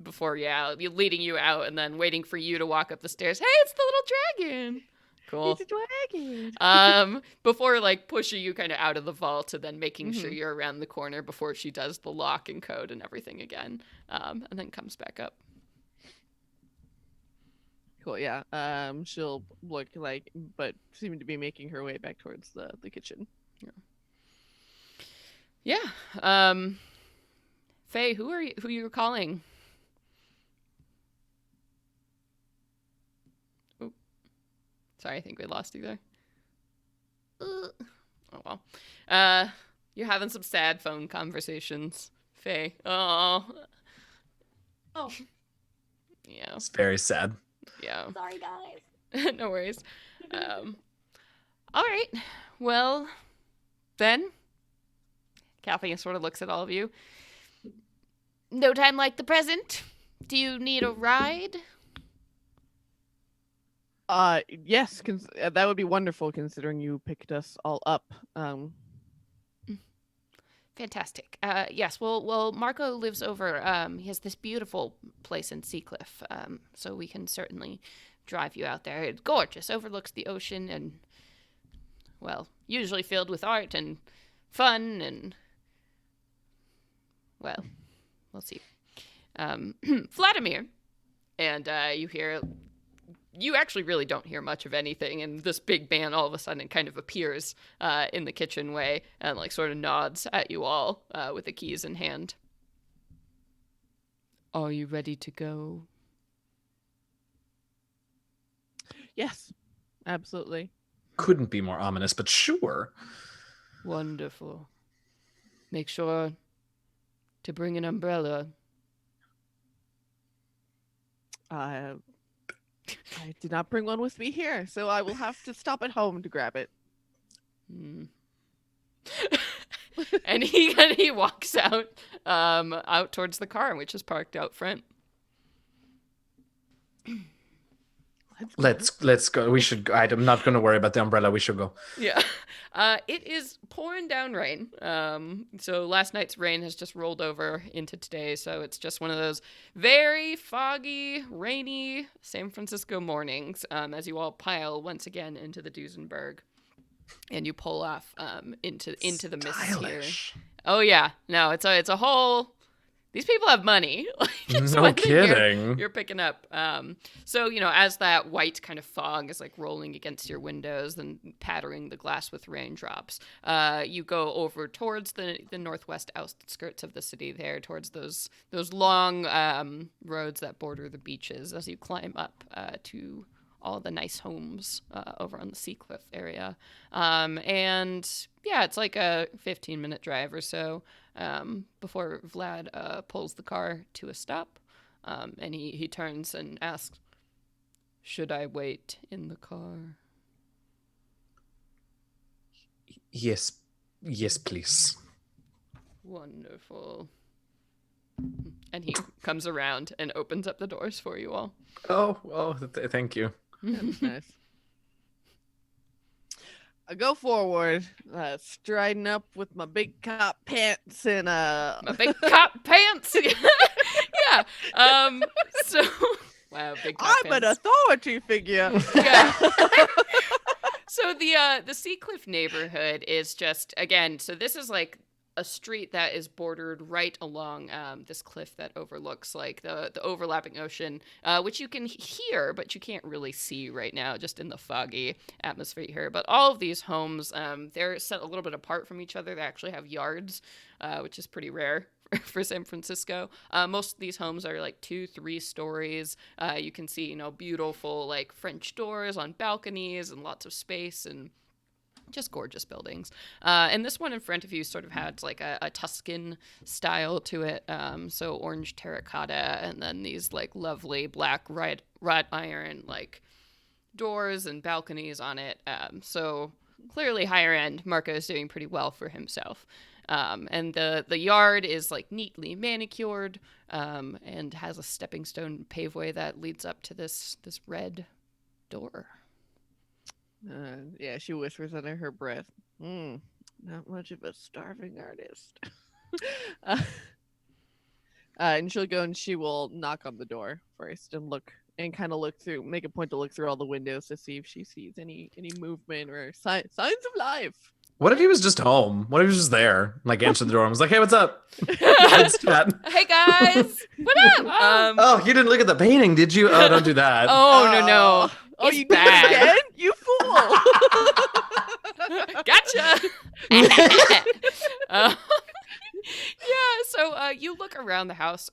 before leading you out and then waiting for you to walk up the stairs. Hey, it's the little dragon. Cool. It's a dragon. Before like pushing you kind of out of the vault and then making sure you're around the corner before she does the lock and code and everything again, and then comes back up. Cool. Yeah. She'll look like, but seem to be making her way back towards the kitchen. Yeah. Faye, who you calling? Oh, sorry, I think we lost you there. Oh well. You're having some sad phone conversations, Faye. Oh. Yeah. It's very sad. Yeah. Sorry, guys. No worries. All right. Well, then, Kathy sort of looks at all of you. No time like the present. Do you need a ride? Yes, that would be wonderful considering you picked us all up. Fantastic. Yes, well, Marco lives over, he has this beautiful place in Seacliff, so we can certainly drive you out there. It's gorgeous, overlooks the ocean and, well, usually filled with art and fun and, well, we'll see. Vladimir. And you actually really don't hear much of anything, and this big man all of a sudden kind of appears in the kitchenway and like sort of nods at you all with the keys in hand. Are you ready to go? Yes, absolutely. Couldn't be more ominous, but sure. Wonderful. Make sure to bring an umbrella. I did not bring one with me here, so I will have to stop at home to grab it. And he walks out towards the car, which is parked out front. Let's go. We should go. I'm not going to worry about the umbrella. We should go. Yeah. It is pouring down rain. So last night's rain has just rolled over into today, so it's just one of those very foggy, rainy San Francisco mornings as you all pile once again into the Duesenberg. And you pull off into the mist here. Oh yeah. No, it's a whole these people have money. Like, that's No one thing kidding. you're picking up. So, as that white kind of fog is like rolling against your windows and pattering the glass with raindrops, you go over towards the northwest outskirts of the city there, towards those long roads that border the beaches as you climb up to all the nice homes over on the Seacliff area. And yeah, it's like a 15-minute drive or so before Vlad pulls the car to a stop. And he turns and asks, "Should I wait in the car?" Yes, please. Wonderful. And he comes around and opens up the doors for you all. Thank you. That's nice. I go forward, striding up with my big cop pants and My big cop pants. Yeah. So wow, big cop I'm an pants. authority figure. Yeah. So the Seacliff neighborhood is just, again, so this is like a street that is bordered right along this cliff that overlooks like the overlapping ocean, which you can hear, but you can't really see right now, just in the foggy atmosphere here. But all of these homes, they're set a little bit apart from each other. They actually have yards, which is pretty rare for San Francisco. Most of these homes are like 2-3 stories. You can see, beautiful like French doors on balconies and lots of space and just gorgeous buildings. And this one in front of you sort of had like a Tuscan style to it. So orange terracotta and then these like lovely black wrought iron like doors and balconies on it. So clearly higher end. Marco's doing pretty well for himself. And the yard is like neatly manicured and has a stepping stone paveway that leads up to this red door. Yeah, she whispers under her breath. Not much of a starving artist. And she'll go and she will knock on the door first and look through, make a point to look through all the windows to see if she sees any movement or signs of life. What if he was just home? What if he was just there? Like answered the door and was like, "Hey, what's up?" Let's chat. Hey guys, what up? Oh, you didn't look at the painting, did you? Oh, don't do that. Oh no. Oh, It's you bad. did it again? You fool! Gotcha. Yeah, so you look around the house.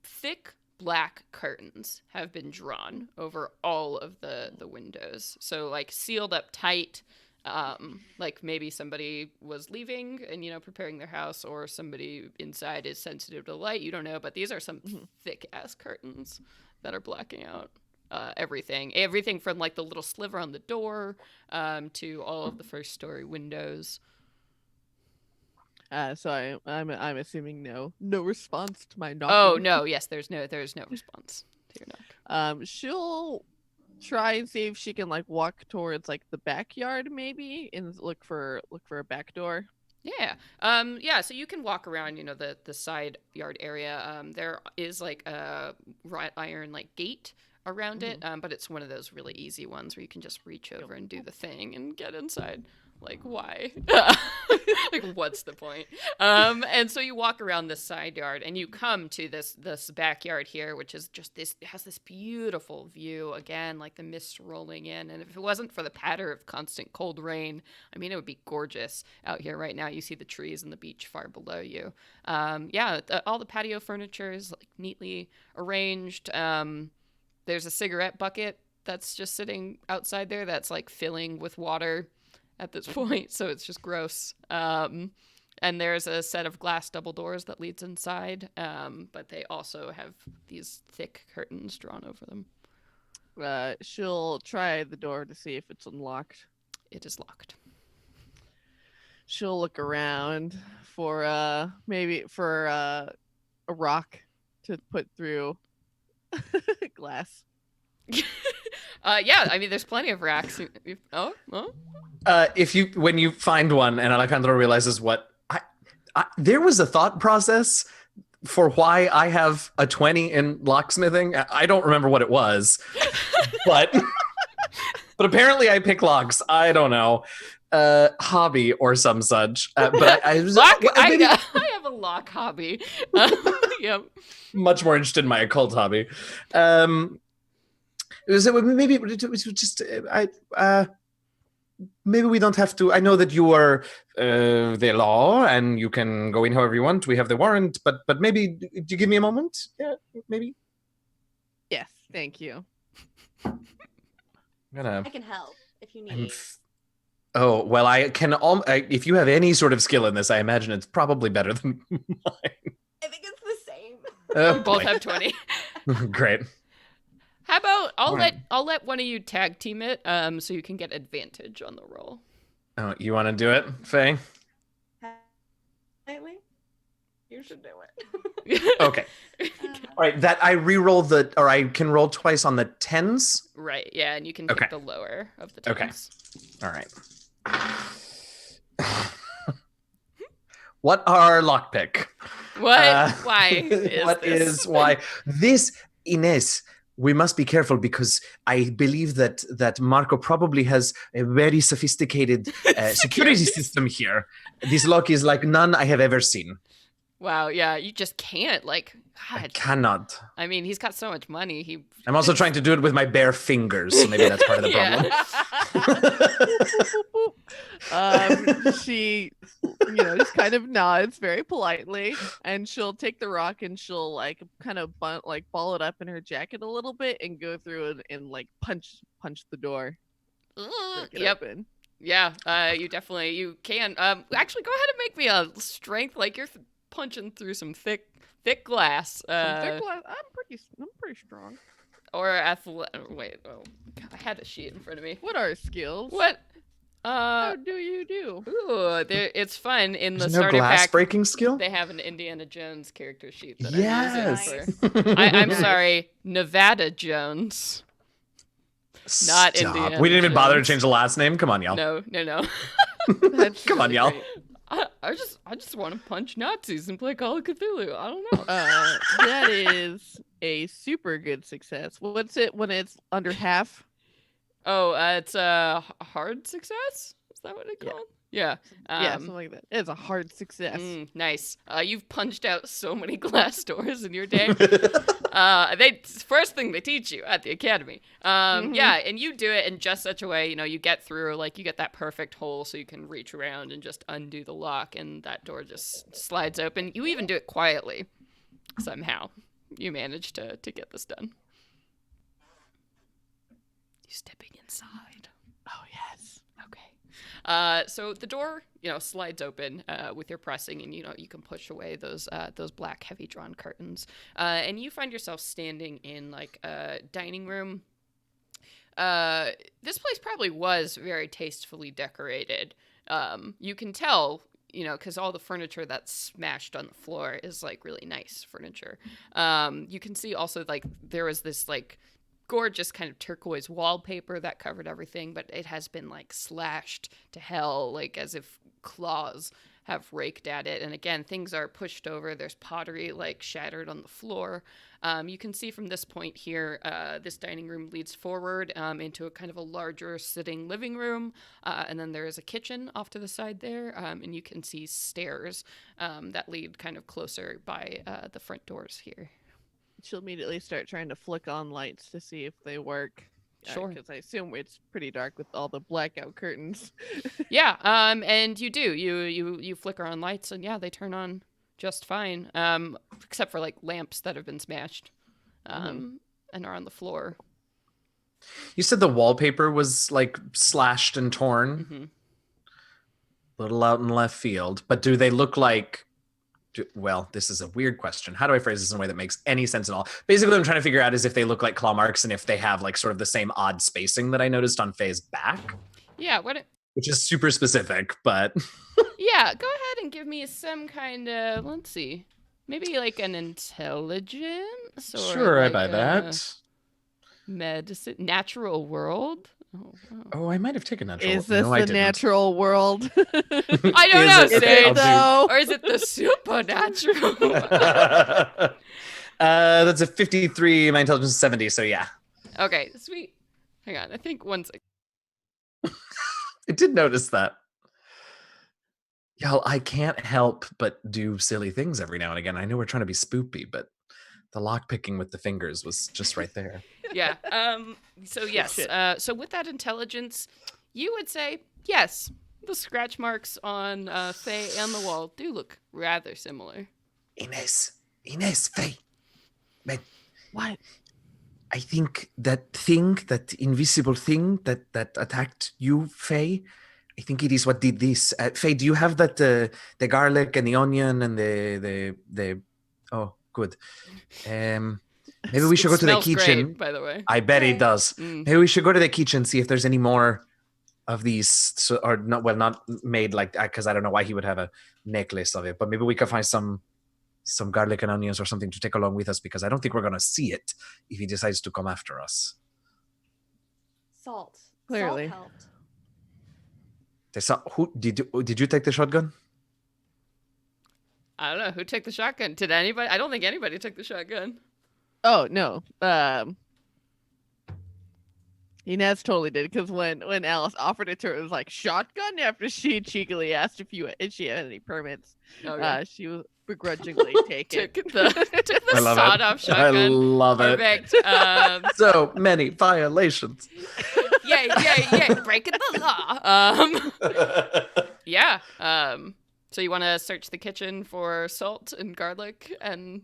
Thick black curtains have been drawn over all of the windows. So like sealed up tight. Like maybe somebody was leaving and preparing their house, or somebody inside is sensitive to light. You don't know, but these are some thick ass curtains that are blocking out everything from like the little sliver on the door to all of the first story windows. So I'm assuming no response to my knock. Oh no, yes, there's no response to your knock. She'll try and see if she can like walk towards like the backyard maybe and look for a back door. Yeah. So you can walk around, the side yard area. There is like a wrought iron like gate around it, but it's one of those really easy ones where you can just reach over and do the thing and get inside. Like, why? Like, what's the point? And so you walk around this side yard and you come to this backyard here, which is just it has this beautiful view, again, like the mist rolling in. And if it wasn't for the patter of constant cold rain, I mean, it would be gorgeous out here right now. You see the trees and the beach far below you. All the patio furniture is like neatly arranged. There's a cigarette bucket that's just sitting outside there that's like filling with water at this point, so it's just gross. And there's a set of glass double doors that leads inside, but they also have these thick curtains drawn over them. She'll try the door to see if it's unlocked. It is locked. She'll look around for maybe for a rock to put through glass. Yeah, I mean, there's plenty of racks. Oh. When you find one and Alejandro realizes what there was a thought process for why I have a 20 in locksmithing. I don't remember what it was, but apparently I pick locks. I don't know, hobby or some such. But I I have have a lock hobby. Yep. Much more interested in my occult hobby. So maybe just maybe we don't have to. I know that you are the law, and you can go in however you want. We have the warrant, but maybe do you give me a moment? Yeah, maybe. Yes, thank you. I'm gonna. I can help if you I'm need. Oh, well, I can. If you have any sort of skill in this, I imagine it's probably better than mine. I think it's the same. Oh, We both boy. have 20. Great. How about All right. I'll let one of you tag team it so you can get advantage on the roll. Oh, you want to do it, Faye? Lately, you should do it. Okay. All right. That I re-roll or I can roll twice on the tens. Right, yeah, and you can Okay. pick the lower of the Okay. tens. All right. What are lockpick? What? Why is What this? is why this, Ines? We must be careful because I believe that Marco probably has a very sophisticated security system here. This lock is like none I have ever seen. Wow, yeah, you just can't. Like, I God. cannot. I mean, he's got so much money. I'm also trying to do it with my bare fingers, so maybe that's part of the Yeah. problem. She, just kind of nods very politely, and she'll take the rock and she'll like kind of ball it up in her jacket a little bit and go through it and like punch the door. Break it Yep. open. Yeah, you can. Actually, go ahead and make me a strength. Like you're punching through some thick glass. Some thick glass. I'm pretty strong. Or athletic. Wait, oh, God, I had a sheet in front of me. What are skills? What? How do you do? Ooh, it's fun in the There's no starter glass pack. breaking skill? They have an Indiana Jones character sheet that Yes. I'm using for. I'm Nice. sorry, Nevada Jones. Not Stop. Indiana We didn't even bother to Jones. change the last name. Come on, y'all. No. That's Come on, really y'all. great. I just want to punch Nazis and play Call of Cthulhu. I don't know. That is a super good success. What's it when it's under half? Oh, it's a hard success. Is that what it's Yeah. called? Yeah. Yeah, something like that. It's a hard success. Nice. You've punched out so many glass doors in your day. First thing they teach you at the academy. Yeah, and you do it in just such a way, you get through, like you get that perfect hole so you can reach around and just undo the lock and that door just slides open. You even do it quietly. Somehow you manage to get this done. You stepping inside. Oh yes. Okay. So the door, slides open with your pressing, and you can push away those black heavy drawn curtains, and you find yourself standing in like a dining room. This place probably was very tastefully decorated. You can tell, because all the furniture that's smashed on the floor is like really nice furniture. You can see also like there was this like gorgeous kind of turquoise wallpaper that covered everything, but it has been like slashed to hell, like as if claws have raked at it. And again, things are pushed over. There's pottery like shattered on the floor. You can see from this point here, this dining room leads forward into a kind of a larger sitting living room. And then there is a kitchen off to the side there. And you can see stairs that lead kind of closer by the front doors here. She'll immediately start trying to flick on lights to see if they work. Sure. Because I assume it's pretty dark with all the blackout curtains. Yeah, and you do. You flicker on lights, and yeah, they turn on just fine, except for like lamps that have been smashed and are on the floor. You said the wallpaper was like slashed and torn. Mm-hmm. Little out in left field. But do they look like... Well, this is a weird question. How do I phrase this in a way that makes any sense at all? Basically, what I'm trying to figure out is if they look like claw marks and if they have like sort of the same odd spacing that I noticed on Faye's back. Yeah, which is super specific, but... Yeah, go ahead and give me some kind of, let's see, maybe like an intelligence? Or Sure, like I buy that. Medicine, natural world? Oh, I might have taken natural. Is this no, I the didn't. natural world? I don't know, Is it? Sage. Okay, I'll Or is it the supernatural? That's a 53. My intelligence is 70, so yeah. Okay, sweet. Hang on, I think one second. I did notice that. Y'all, I can't help but do silly things every now and again. I know we're trying to be spoopy, but the lock picking with the fingers was just right there. Yeah. So yes. Shit. So with that intelligence, you would say yes. The scratch marks on Faye and the wall do look rather similar. Ines, Faye. Man, What? I think that invisible thing that attacked you, Faye, I think it is what did this. Faye, do you have that the garlic and the onion and the oh, good. Maybe we should go to the Smells kitchen. great, by the way. I bet it Yay. does. Maybe we should go to the kitchen, see if there's any more of these, so, or not. Well, not made like that, because I don't know why he would have a necklace of it. But maybe we could find some garlic and onions or something to take along with us, because I don't think we're gonna see it if he decides to come after us. Salt. Clearly. Salt helped. Who did you take the shotgun? I don't know who took the shotgun. Did anybody? I don't think anybody took the shotgun. Oh no. Inez totally did, because when Alice offered it to her, it was like shotgun after she cheekily asked if she had any permits. Okay. She was begrudgingly take it. took the I love sawed-off it. shotgun. I love it. Perfect. So many violations. Yeah. Breaking the law. Yeah. So you want to search the kitchen for salt and garlic and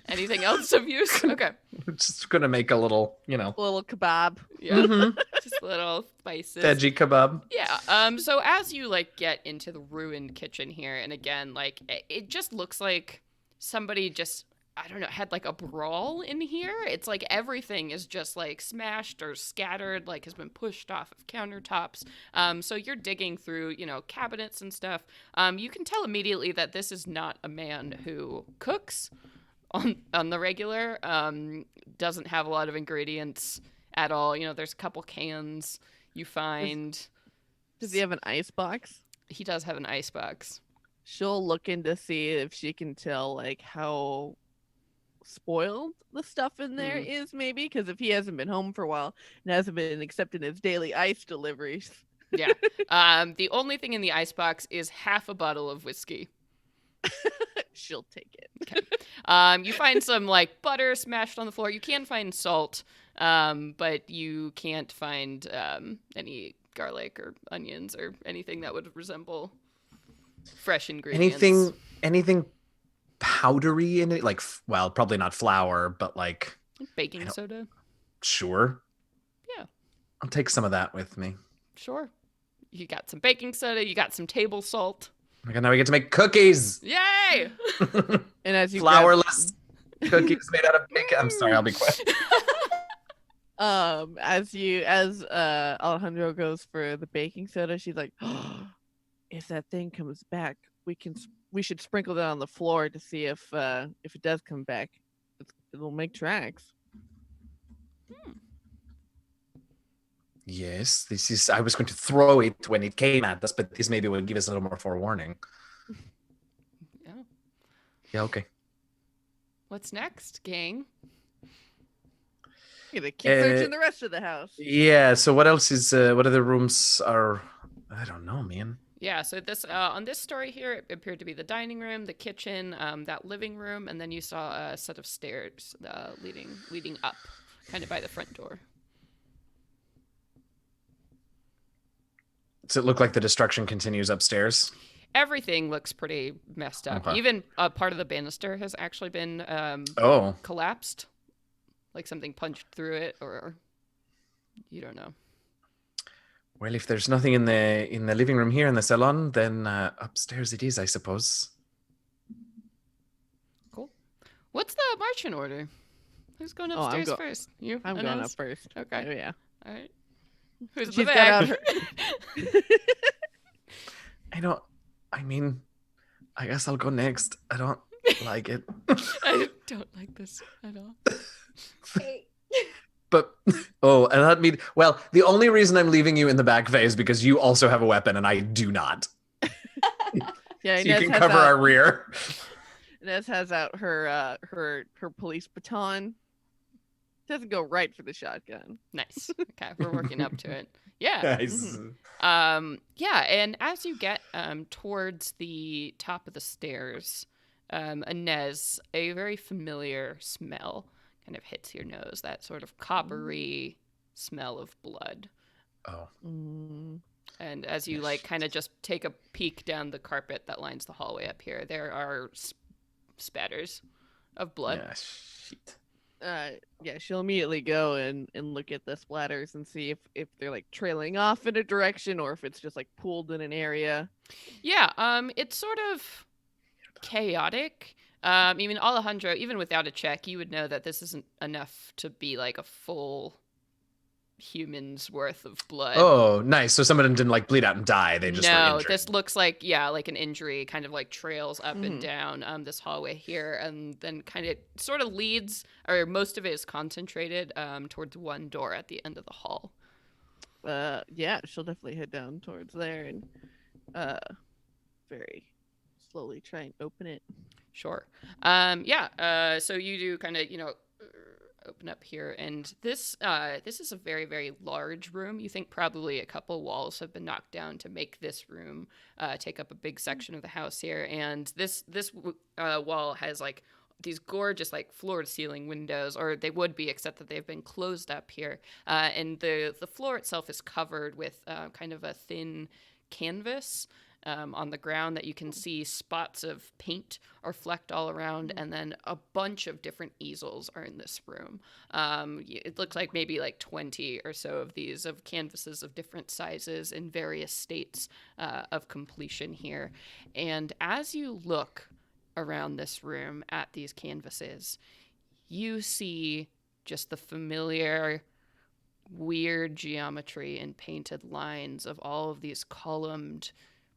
anything else of use? Okay. Just gonna make a little, A little kebab. Yeah. Just little spices. veggie kebab. Yeah. So as you get into the ruined kitchen here, and again, it just looks like somebody just, I don't know, had a brawl in here. It's like everything is just smashed or scattered, has been pushed off of countertops. So you're digging through, cabinets and stuff. You can tell immediately that this is not a man who cooks on the regular. Doesn't have a lot of ingredients at all. There's a couple cans you find. Does he have an ice box? He does have an ice box. She'll look in to see if she can tell how spoiled the stuff in there is, maybe, because if he hasn't been home for a while and hasn't been accepting his daily ice deliveries. Yeah. The only thing in the ice box is half a bottle of whiskey. She'll take it. Okay. You find some butter smashed on the floor. You can find salt, but you can't find any garlic or onions or anything that would resemble fresh ingredients. Anything powdery in it, well, probably not flour, but Baking soda. Sure. Yeah. I'll take some of that with me. Sure. You got some baking soda. You got some table salt. Okay, now we get to make cookies. Yay! And as you Flourless cookies made out of bacon. I'm sorry, I'll be quiet. as Alejandro goes for the baking soda, she's like, oh, if that thing comes back, we should sprinkle that on the floor to see if it does come back, it'll make tracks. Yes, this is. I was going to throw it when it came at us, but this maybe will give us a little more forewarning. Yeah. Yeah. Okay. What's next, gang? You're gonna keep searching the rest of the house. Yeah. So what else is? What other rooms are? I don't know, man. Yeah, so this on this story here, it appeared to be the dining room, the kitchen, that living room, and then you saw a set of stairs leading up, kind of by the front door. Does it look like the destruction continues upstairs? Everything looks pretty messed up. Okay. Even part of the banister has actually been collapsed, like something punched through it, or you don't know. Well, if there's nothing in the living room here in the salon, then upstairs it is, I suppose. Cool. What's the marching order? Who's going upstairs first? You? I'm going up first. Okay. Oh, yeah. All right. Who's She's the got out back? I mean, I guess I'll go next. I don't like it. I don't like this at all. Hey. But, and that mean, well, the only reason I'm leaving you in the back phase is because you also have a weapon and I do not. Yeah, So you can cover our rear. Inez has out her police baton. Doesn't go right for the shotgun. Nice. Okay, we're working up to it. Yeah. Nice. Yeah, and as you get towards the top of the stairs, Inez, a very familiar smell kind of hits your nose. That sort of coppery smell of blood. Oh. Mm. And as you like kind of just take a peek down the carpet that lines the hallway up here, there are spatters of blood. Yeah, shit. Yeah, she'll immediately go and look at the splatters and see if they're like trailing off in a direction or if it's just like pooled in an area. Yeah, it's sort of chaotic. I mean, Alejandro, even without a check, you would know that this isn't enough to be like a full human's worth of blood. Oh, nice. So someone didn't like bleed out and die. They just were No, injured. this looks like, yeah, like an injury, kind of like trails up and down this hallway here, and then kind of sort of leads, or most of it is concentrated towards one door at the end of the hall. Yeah, she'll definitely head down towards there and very slowly try and open it. Sure. Yeah. So you do kind of, open up here, and this is a very, very large room. You think probably a couple walls have been knocked down to make this room take up a big section of the house here, and this wall has like these gorgeous like floor to ceiling windows, or they would be, except that they've been closed up here, and the floor itself is covered with kind of a thin canvas on the ground that you can see spots of paint or flecked all around, and then a bunch of different easels are in this room. It looks like maybe like 20 or so of these, of canvases of different sizes in various states of completion here. And as you look around this room at these canvases, you see just the familiar weird geometry and painted lines of all of these columned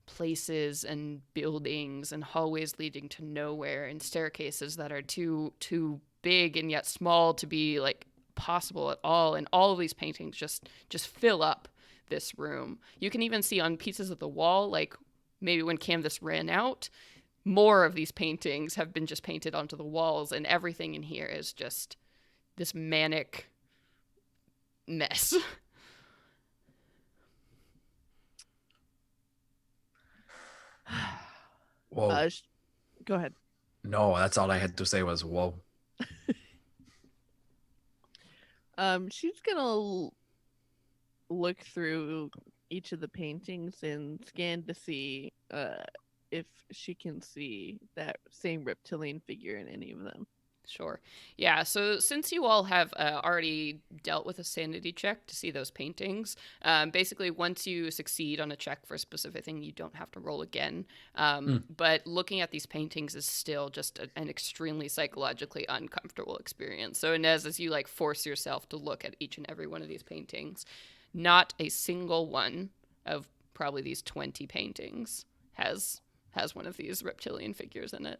places and buildings and hallways leading to nowhere, and staircases that are too big and yet small to be like possible at all. And all of these paintings just fill up this room. You can even see on pieces of the wall, like maybe when canvas ran out, more of these paintings have been just painted onto the walls, and everything in here is just this manic mess. Whoa. Go ahead. No, that's all I had to say was whoa. She's gonna look through each of the paintings and scan to see if she can see that same reptilian figure in any of them. Sure. Yeah, so since you all have already dealt with a sanity check to see those paintings, basically once you succeed on a check for a specific thing, you don't have to roll again. But looking at these paintings is still just an extremely psychologically uncomfortable experience. So Inez, as you like force yourself to look at each and every one of these paintings, not a single one of probably these 20 paintings has one of these reptilian figures in it.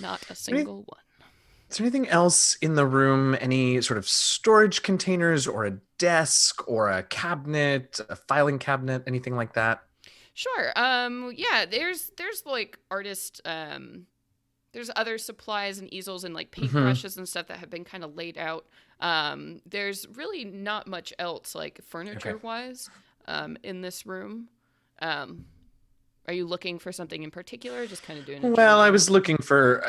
Not a single one. Is there anything else in the room? Any sort of storage containers or a desk or a cabinet, a filing cabinet, anything like that? Sure. Yeah, there's like artist there's other supplies and easels and like paintbrushes and stuff that have been kind of laid out. There's really not much else like furniture wise in this room. Are you looking for something in particular, or just kind of doing it? Well, I was looking for,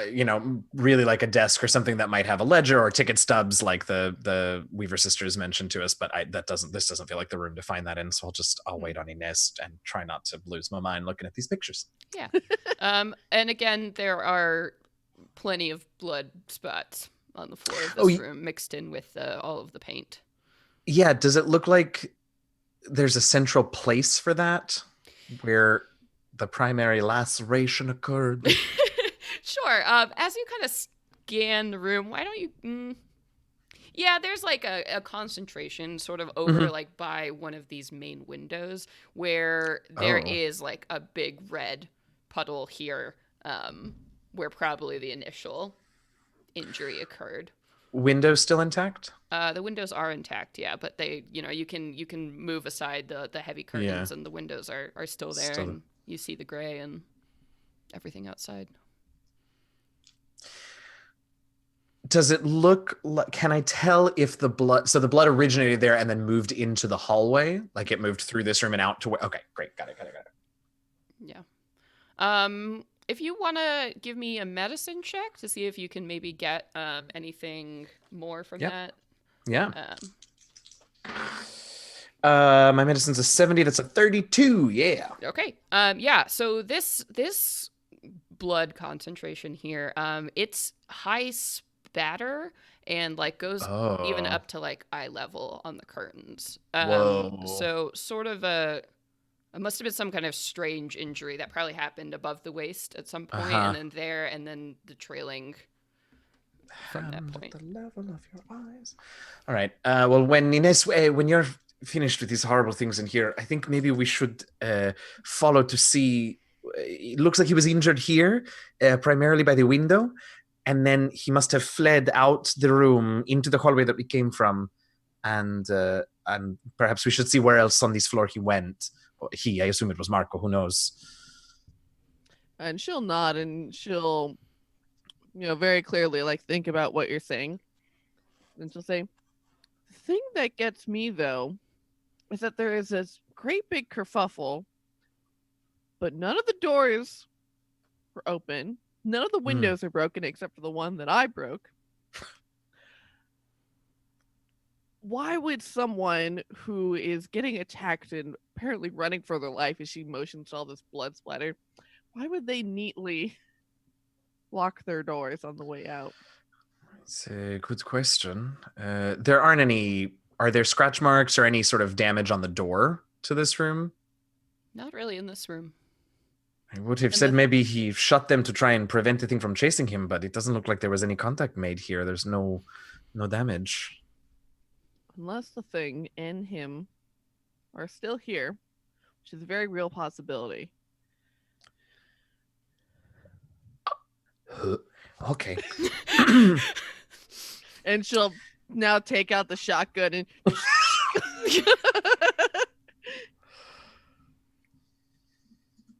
really like a desk or something that might have a ledger or ticket stubs like the Weaver sisters mentioned to us, but this doesn't feel like the room to find that in, so I'll wait on Inez and try not to lose my mind looking at these pictures. Yeah. And again, there are plenty of blood spots on the floor of this room mixed in with all of the paint. Yeah, does it look like there's a central place for that where the primary laceration occurred? Sure. As you kind of scan the room, why don't you... Yeah, there's like a concentration sort of over like by one of these main windows where there is like a big red puddle here where probably the initial injury occurred. Windows still intact? The windows are intact, yeah, but they, you can move aside the heavy curtains and the windows are still there. And you see the gray and everything outside. Does it look like, can I tell if the blood, so the blood originated there and then moved into the hallway? Like it moved through this room and out to where, okay, great. Got it. Yeah. If you want to give me a medicine check to see if you can maybe get anything more from Yep. that. Yeah. Um, My medicine's a 70. That's a 32. Yeah. okay. Yeah. So this blood concentration here, it's high spatter and like goes even Oh. up to like eye level on the curtains. Whoa. So sort of it must have been some kind of strange injury that probably happened above the waist at some point, Uh-huh. and then there, and then the trailing from that Hand point. at the level of your eyes. All right. Well, when Ines, when you're finished with these horrible things in here, I think maybe we should follow to see. It looks like he was injured here, primarily by the window, and then he must have fled out the room into the hallway that we came from, and perhaps we should see where else on this floor he went. Or he, I assume it was Marco. Who knows? And she'll nod and she'll, very clearly like think about what you're saying. And she'll say, the thing that gets me though is that there is this great big kerfuffle, but none of the doors were open. None of the windows are broken except for the one that I broke. Why would someone who is getting attacked and apparently running for their life as she motions to all this blood splatter, why would they neatly lock their doors on the way out? It's a good question. There aren't any. Are there scratch marks or any sort of damage on the door to this room? Not really in this room. I would have And said the- maybe he shut them to try and prevent the thing from chasing him, but it doesn't look like there was any contact made here. There's no damage. Unless the thing and him are still here, which is a very real possibility. Okay. And she'll now take out the shotgun and Where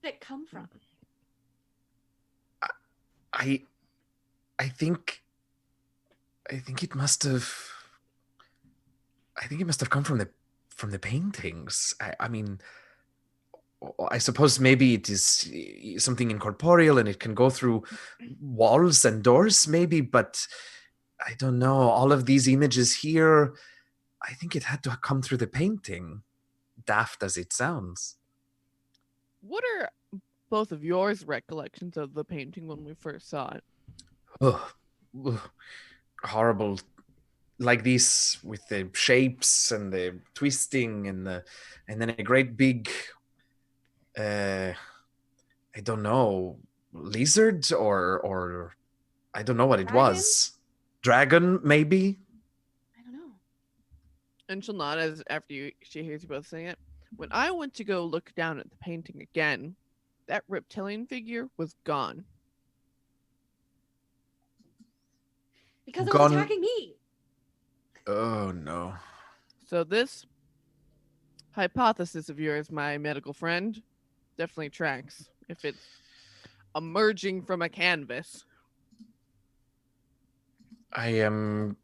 did it come from? I think it must have. I think it must have come from the paintings. I mean, I suppose maybe it is something incorporeal and it can go through walls and doors, maybe, but I don't know. All of these images here, I think it had to come through the painting, daft as it sounds. what are both of yours recollections of the painting when we first saw it? Ugh. Horrible. Like these with the shapes and the twisting and then a great big I don't know, lizard or I don't know what it was. Dragon, maybe? I don't know. And she'll nod as she hears you both saying it. When I went to go look down at the painting again, that reptilian figure was gone. Because it Gone. was attacking me. Oh no. So this hypothesis of yours, my medical friend, definitely tracks if it's emerging from a canvas. I am,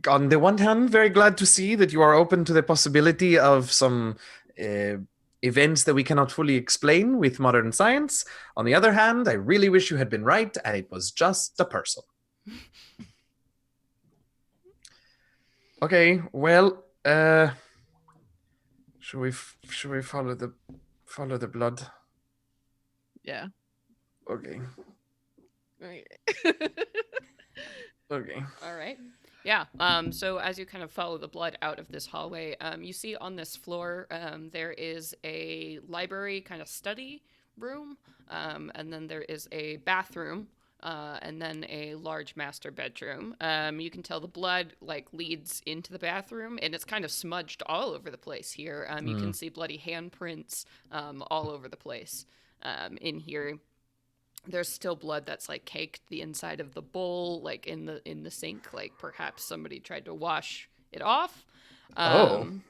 on the one hand, very glad to see that you are open to the possibility of some events that we cannot fully explain with modern science. On the other hand, I really wish you had been right and it was just a person. Okay, well, should we follow the blood? Yeah. Okay. Right. Okay. All right. Yeah. So as you kind of follow the blood out of this hallway, you see on this floor there is a library kind of study room, and then there is a bathroom, and then a large master bedroom. You can tell the blood like leads into the bathroom, and it's kind of smudged all over the place here. You can see bloody handprints all over the place in here. There's still blood that's like caked the inside of the bowl, like in the sink, like perhaps somebody tried to wash it off. And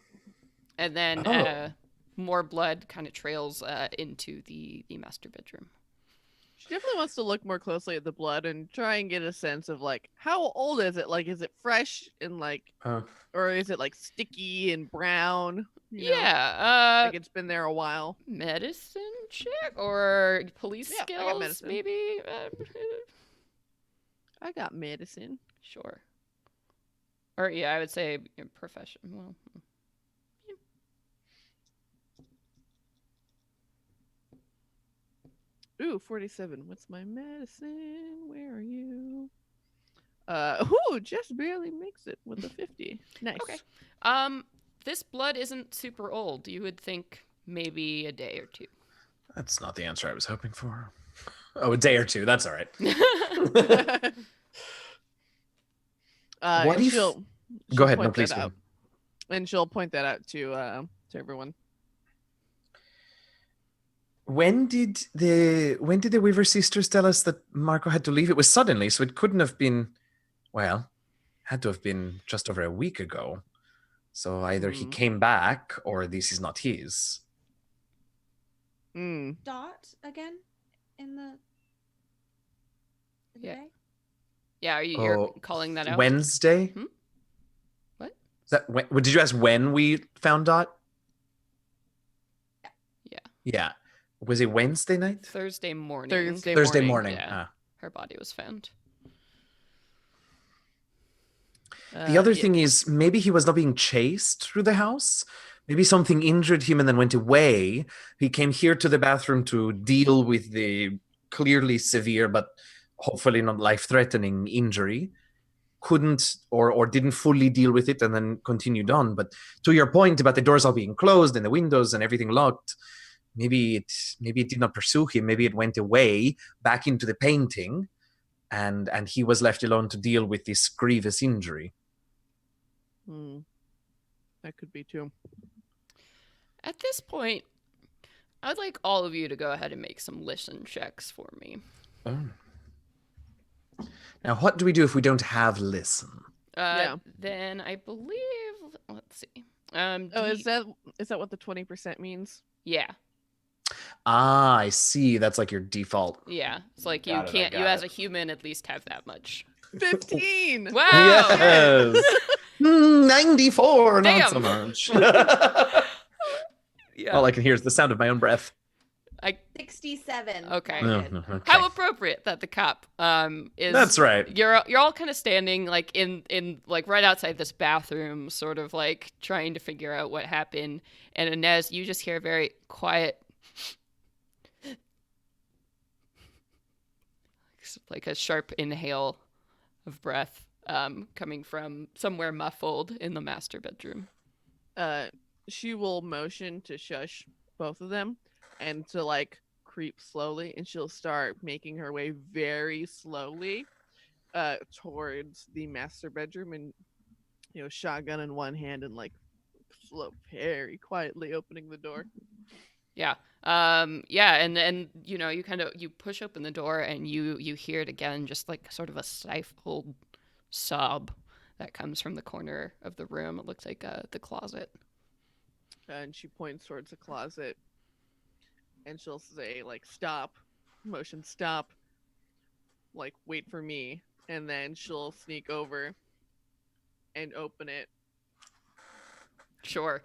then more blood kind of trails into the master bedroom. definitely wants to look more closely at the blood and try and get a sense of like how old is it? Like, is it fresh and like, or is it like sticky and brown? You know? Yeah. Like it's been there a while. Medicine check or police Yeah, I got skills, medicine. maybe. I got medicine. Sure. Or yeah, I would say profession. Well, Ooh, 47. What's my medicine? Where are you? Just barely makes it with a 50. Nice. okay. This blood isn't super old. You would think maybe a day or two. That's not the answer I was hoping for. Oh, a day or two. That's all right. What and if- she'll Go ahead. point No, please. that Go out. ahead. And she'll point that out to everyone. When did the Weaver sisters tell us that Marco had to leave? It was suddenly, so it couldn't have been. Well, had to have been just over a week ago. So either he came back or this is not his. Dot again in the Yeah. day? Yeah, you're calling that out? Wednesday? What? Is that when, did you ask when we found Dot? Yeah. Yeah. Was it Wednesday night? Thursday morning. Thursday morning. Yeah. Her body was found. The other thing is maybe he was not being chased through the house. Maybe something injured him and then went away. He came here to the bathroom to deal with the clearly severe but hopefully not life-threatening injury. Couldn't or didn't fully deal with it and then continued on. But to your point about the doors all being closed and the windows and everything locked, maybe it did not pursue him. Maybe it went away back into the painting and he was left alone to deal with this grievous injury. That could be too. At this point, I'd like all of you to go ahead and make some listen checks for me. Oh. Now, what do we do if we don't have listen? Then I believe, let's see. Is that what the 20% means? Yeah. Ah, I see. That's like your default. Yeah. It's like you Got it, I can't, got you as it. a human at least have that much. 15. Wow. Yes. 94, Damn. not so much. Yeah. All I can hear is the sound of my own breath. 67. Okay. Okay. How appropriate that the cop is. That's right. You're all kind of standing like in like right outside this bathroom, sort of like trying to figure out what happened. And Inez, you just hear a very quiet, like a sharp inhale of breath coming from somewhere muffled in the master bedroom. She will motion to shush both of them and to like creep slowly, and she'll start making her way very slowly towards the master bedroom, and shotgun in one hand and like slow, very quietly opening the door. Yeah. And you push open the door and you hear it again, just like sort of a stifled sob that comes from the corner of the room. It looks like the closet. And she points towards the closet and she'll say like stop, motion stop, like wait for me, and then she'll sneak over and open it. Sure.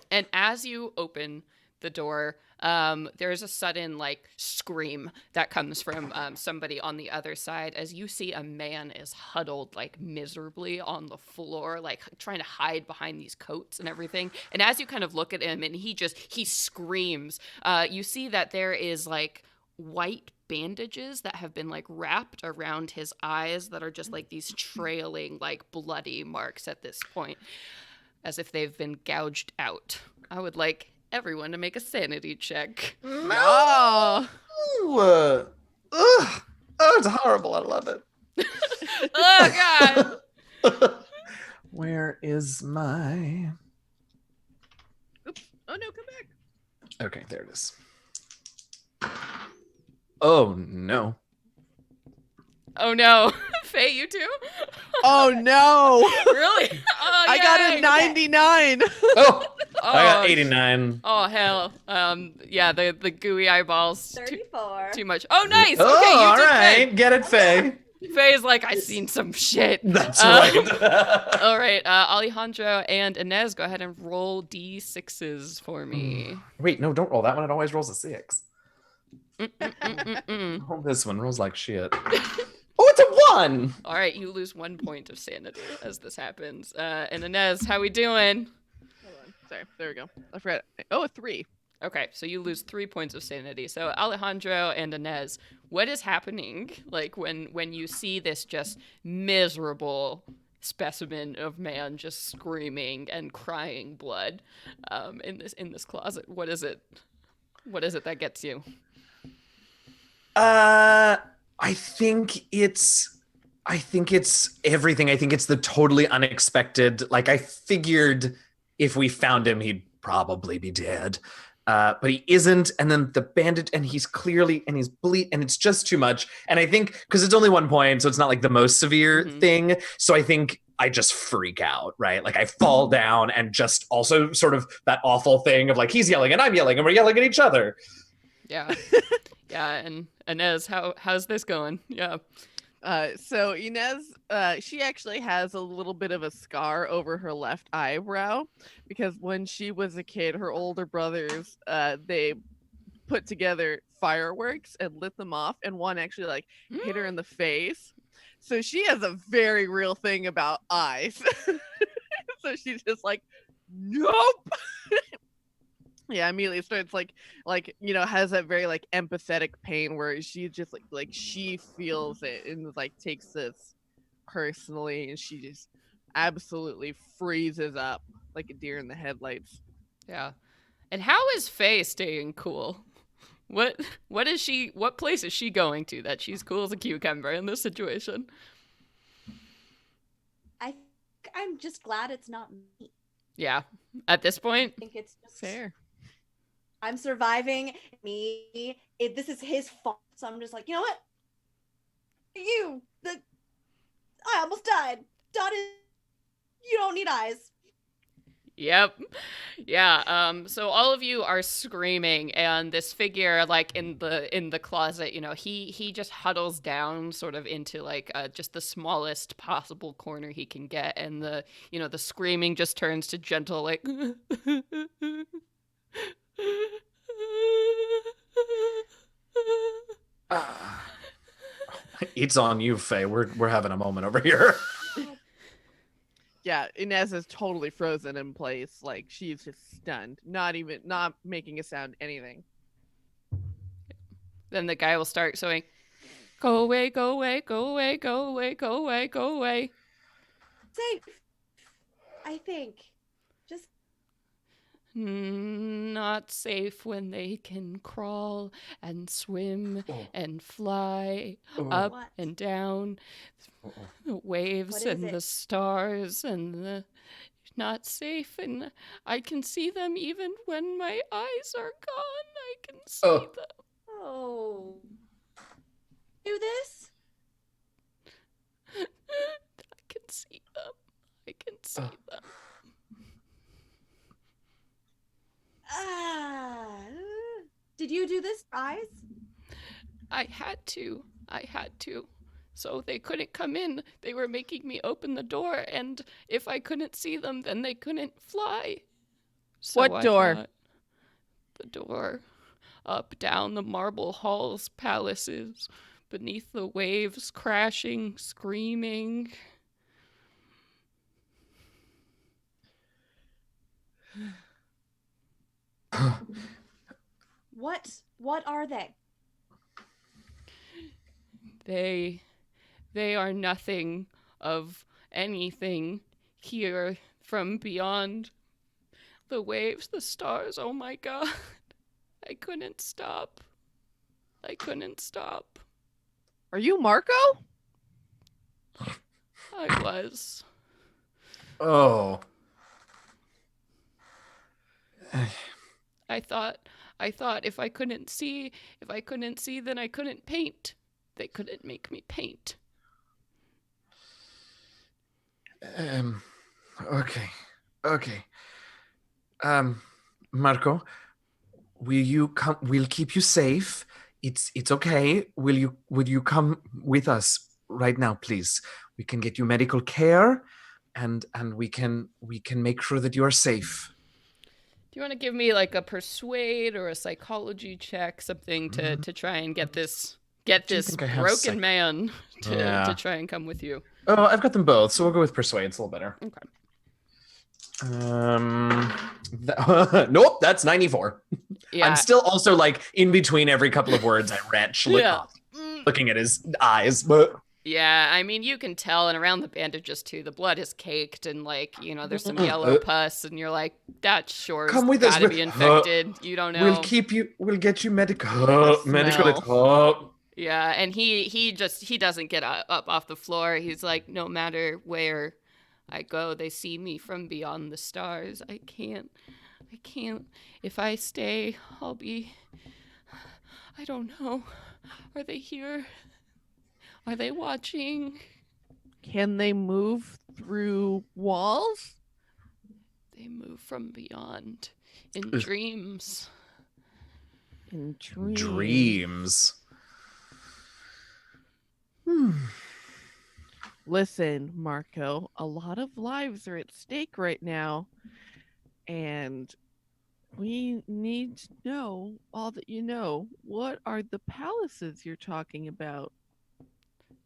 And as you open the door, there's a sudden like scream that comes from somebody on the other side as you see a man is huddled like miserably on the floor, like trying to hide behind these coats and everything. And as you kind of look at him and he screams, you see that there is like white bandages that have been like wrapped around his eyes that are just like these trailing like bloody marks at this point, as if they've been gouged out. I would like everyone to make a sanity check. No. Oh, it's horrible. I love it. Oh, God. Where is my... Oops. Oh, no, come back. Okay, there it is. Oh, no. Oh, no. Faye, you too? Oh no! Really? Oh, I got a yay. 99. Oh, Oh, I got 89. Oh hell. Yeah, the gooey eyeballs. Too, 34. too much. Oh nice. Oh, Okay, you all did right. Get it, Faye. Faye. Faye's like, I seen some shit. That's Um, right. All right, Alejandro and Inez, go ahead and roll d6s for me. Wait, no, don't roll that one. It always rolls a 6. Mm-mm-mm-mm-mm. Roll this one. Rolls like shit. Oh, it's a 1. All right, you lose 1 point of sanity as this happens. And Inez, how we doing? Hold on. Sorry. There we go. I forgot. Oh, a 3. Okay, so you lose 3 points of sanity. So Alejandro and Inez, what is happening? Like when you see this just miserable specimen of man just screaming and crying blood in this closet, what is it? What is it that gets you? I think it's everything. I think it's the totally unexpected. Like, I figured if we found him, he'd probably be dead. But he isn't. And then the bandit, and he's bleed, and it's just too much. And I think because it's only 1 point, so it's not like the most severe thing. So I think I just freak out, right? Like I fall down, and just also sort of that awful thing of like, he's yelling and I'm yelling and we're yelling at each other. Yeah. Yeah, and Inez, how's this going? Yeah. So Inez, she actually has a little bit of a scar over her left eyebrow because when she was a kid, her older brothers, they put together fireworks and lit them off, and one actually like hit her in the face. So she has a very real thing about eyes. So she's just like, nope. Yeah, immediately starts like has that very like empathetic pain where she just like she feels it and like takes this personally, and she just absolutely freezes up like a deer in the headlights. Yeah. And how is Faye staying cool? What place is she going to that she's cool as a cucumber in this situation? I'm just glad it's not me. Yeah. At this point, I think it's just Fair. I'm surviving. This is his fault. So I'm just like, you know what? I almost died. Dottie, you don't need eyes. Yep. Yeah. So all of you are screaming, and this figure, like in the closet, he just huddles down, sort of into like just the smallest possible corner he can get, and the screaming just turns to gentle like. It's on you, Faye. We're having a moment over here. Yeah, Inez is totally frozen in place. Like she's just stunned, not making a sound, anything. Then the guy will start saying, "Go away, go away, go away, go away, go away, go away." Safe. I think. Just not safe when they can crawl and swim and fly up What? and down the waves What is and it? the stars and the not safe, and I can see them even when my eyes are gone. I can see them. Oh. Do this? I can see them. I can see them. Did you do this, eyes? I had to. So they couldn't come in. They were making me open the door, and if I couldn't see them, then they couldn't fly. So What door? thought, the door. Up, down the marble halls, palaces, beneath the waves, crashing, screaming. What are they? They are nothing of anything here from beyond the waves, the stars. Oh my God. I couldn't stop. Are you Marco? I was. Oh. I thought if I couldn't see, then I couldn't paint. They couldn't make me paint. Um, okay, okay. Um, Marco, will you come? We'll keep you safe. It's okay. Would you come with us right now, please? We can get you medical care, and we can make sure that you are safe. Do you want to give me like a persuade or a psychology check, something to Mm, try and get do you think I have broken man to Yeah. try and come with you? Oh, I've got them both, so we'll go with persuade. It's a little better. Okay. Nope, that's 94. I'm Yeah. still also like in between every couple of words I retch Yeah. Mm. looking at his eyes. But Yeah, I mean, you can tell, and around the bandages too, the blood is caked, and like, there's some yellow pus, and you're like, that sure's come with us. gotta be infected. You don't know. We'll get you medical. smell. Yeah, and he doesn't get up off the floor. He's like, no matter where I go, they see me from beyond the stars. I can't. If I stay, I don't know. Are they here? Are they watching? Can they move through walls? They move from beyond in Ugh. dreams. In dreams. Dreams. Listen, Marco, a lot of lives are at stake right now, and we need to know all that you know. What are the palaces you're talking about?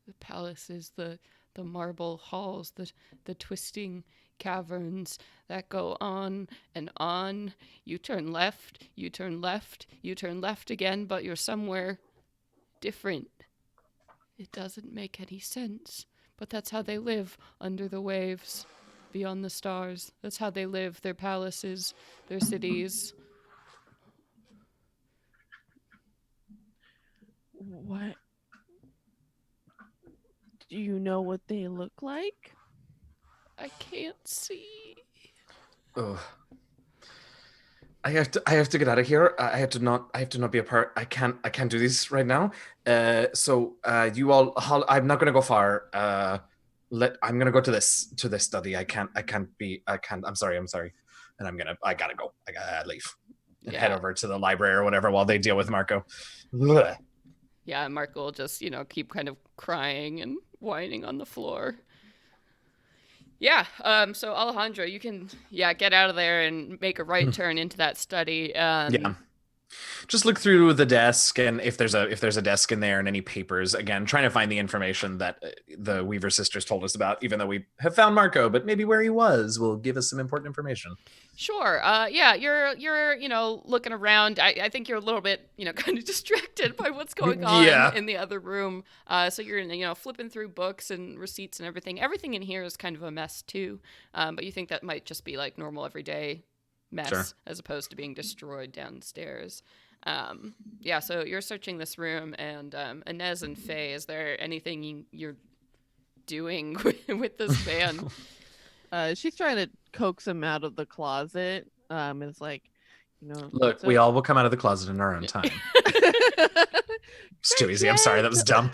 The palaces, the marble halls, the twisting caverns that go on and on. You turn left, you turn left, you turn left again, but you're somewhere different. It doesn't make any sense, but that's how they live under the waves, beyond the stars. That's how they live, their palaces, their cities. What? Do you know what they look like? I can't see. Oh. I have to get out of here. I have to not be a part. I can't do this right now. So you all, I'm not gonna go far. I'm gonna go to this study. I can't. I'm sorry. And I gotta go. I gotta leave and head Yeah. over to the library or whatever while they deal with Marco. Ugh. Yeah, Mark will just, keep kind of crying and whining on the floor. Yeah, so Alejandro, you can, get out of there and make a right turn into that study. Yeah. Just look through the desk, and if there's a desk in there and any papers, again, trying to find the information that the Weaver sisters told us about, even though we have found Marco, but maybe where he was will give us some important information. Sure. Yeah, you're looking around. I think you're a little bit, kind of distracted by what's going on Yeah. in the other room. So you're, flipping through books and receipts and everything. Everything in here is kind of a mess too. But you think that might just be like normal everyday mess Sure. as opposed to being destroyed downstairs. Yeah, so you're searching this room, and Inez and Faye, is there anything you're doing with this man? She's trying to coax him out of the closet. It's like, Look, we all will come out of the closet in our own time. It's too easy. I'm sorry, that was dumb.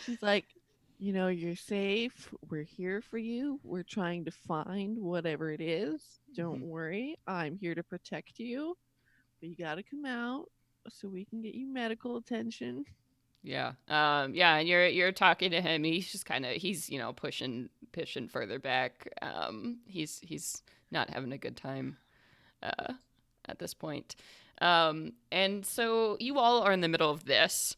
She's like, you're safe. We're here for you. We're trying to find whatever it is. Don't worry. I'm here to protect you. But you got to come out so we can get you medical attention. Yeah. Yeah, and you're talking to him. He's just kind of pushing further back. He's not having a good time at this point. And so you all are in the middle of this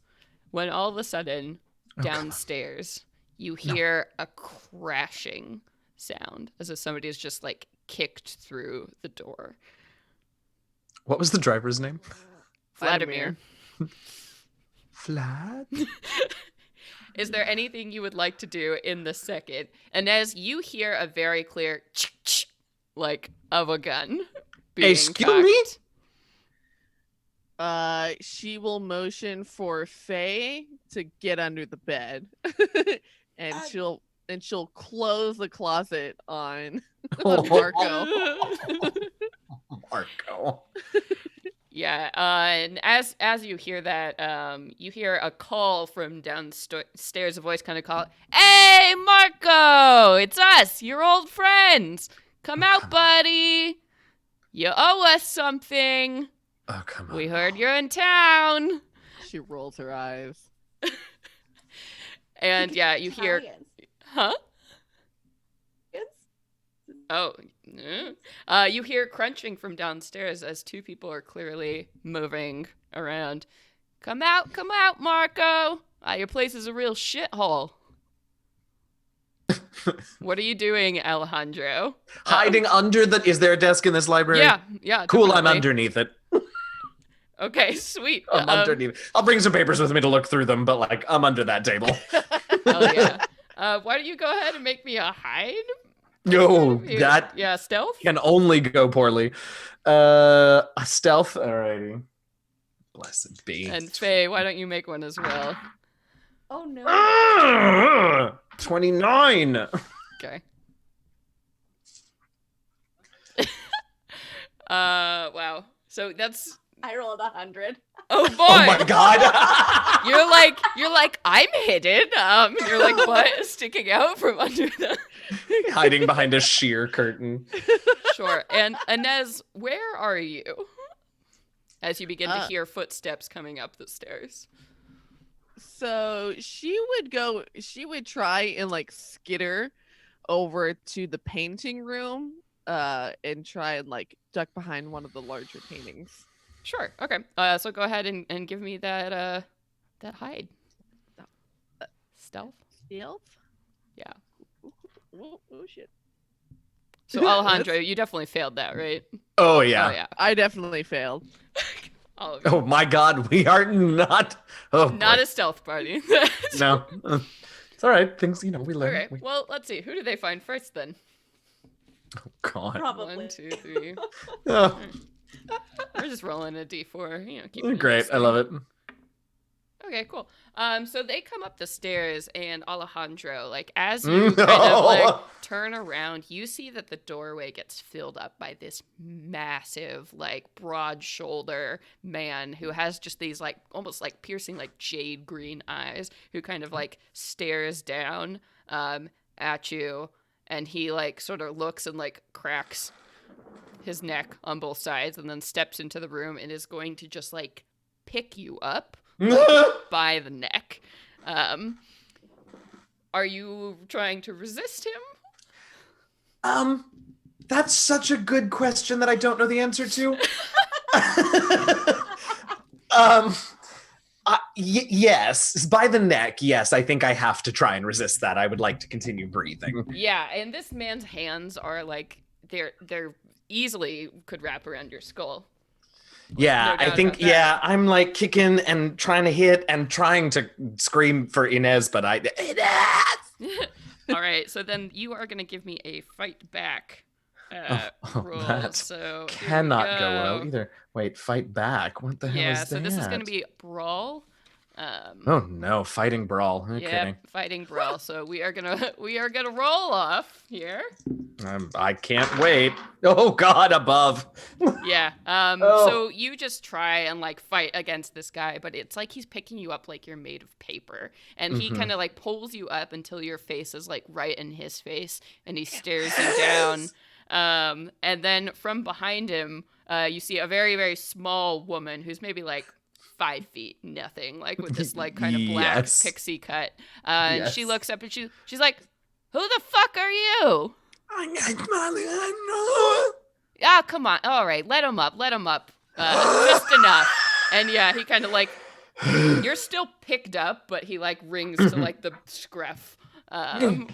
when all of a sudden downstairs you hear a crashing sound as if somebody has just like kicked through the door. What was the driver's name? Vladimir. Vlad? Is there anything you would like to do in the second? And as you hear a very clear like of a gun being Excuse me? cocked. She will motion for Faye to get under the bed. and she'll close the closet on Marco. Marco. Yeah, and as you hear that, you hear a call from downstairs. A voice kind of call, "Hey, Marco, it's us, your old friends. Come out, buddy. You owe us something. Oh, come on. We heard you're in town." She rolls her eyes. And yeah, you hear, Italians. huh? Yes. Oh, you hear crunching from downstairs as two people are clearly moving around. Come out, Marco. Your place is a real shithole. What are you doing, Alejandro? Hiding under the... Is there a desk in this library? Yeah. Cool, I'm definitely. underneath it. Okay, sweet. I'm underneath it. I'll bring some papers with me to look through them, but, like, I'm under that table. Hell yeah. Why don't you go ahead and make me a hide? No, that Yeah, stealth? can only go poorly. A stealth? Alrighty. Blessed be. And Faye, why don't you make one as well? Oh no. 29. Okay. Wow. So that's... I rolled 100. Oh boy! Oh my god. You're like, I'm hidden. You're like butt sticking out from under the... Hiding behind a sheer curtain. Sure. And Inez, where are you? As you begin to hear footsteps coming up the stairs. So she would try and like skitter over to the painting room and try and like duck behind one of the larger paintings. Sure. Okay. So go ahead and give me that hide. Stealth? Stealth? Yeah. Oh shit. So Alejandro, you definitely failed that, right? Oh yeah. Oh yeah. I definitely failed. All of you. Oh my god, we are not... Oh, Not boy. a stealth party. No. It's alright. Things, we learn. Okay. Well, let's see. Who do they find first then? Oh god. Probably. 1, 2, 3. Oh, We're just rolling a d4. Keep it great. I love it. Okay, cool. So they come up the stairs, and Alejandro, like, as you kind of like turn around, you see that the doorway gets filled up by this massive, like, broad shoulder man who has just these like almost like piercing, like jade green eyes, who kind of like stares down at you, and he like sort of looks and like cracks his neck on both sides, and then steps into the room and is going to just like pick you up by the neck. Are you trying to resist him? That's such a good question that I don't know the answer to. Yes, by the neck. Yes, I think I have to try and resist that. I would like to continue breathing. Yeah, and this man's hands are like they're easily could wrap around your skull. Yeah, No doubt I think, about that. yeah, I'm like kicking and trying to hit and trying to scream for Inez, but Inez! All right, so then you are going to give me a fight back roll. That So here we cannot go well either. Wait, fight back? What the hell Yeah, is so that? this is going to be brawl. Oh no, fighting brawl. No kidding. Fighting brawl. So we are gonna roll off here. I can't wait. Oh God, above. Yeah. Oh. So you just try and like fight against this guy, but it's like he's picking you up like you're made of paper, and he kind of like pulls you up until your face is like right in his face, and he stares you down. And then from behind him, you see a very, very small woman who's maybe like 5 feet, nothing, like with this like kind of black Yes. pixie cut. And she Yes. looks up and she's like, "Who the fuck are you?" Ah, come on. All right, let him up. Just enough. And yeah, he kind of like, you're still picked up, but he like rings to like the scruff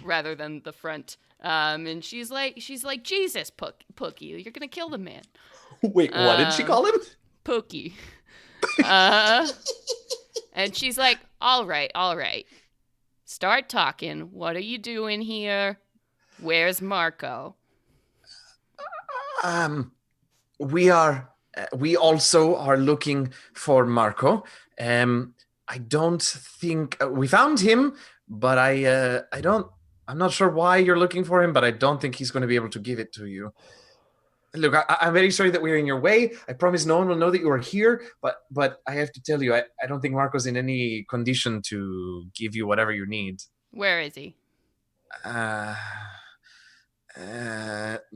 rather than the front. And she's like, Jesus, Pookie, you're gonna kill the man. Wait, what did she call him? Pookie. And she's like, all right. Start talking. What are you doing here? Where's Marco? We also are looking for Marco. I don't think we found him, but I'm not sure why you're looking for him, but I don't think he's going to be able to give it to you. Look, I'm very sorry that we're in your way. I promise no one will know that you are here. But I have to tell you, I don't think Marco's in any condition to give you whatever you need. Where is he? Uh,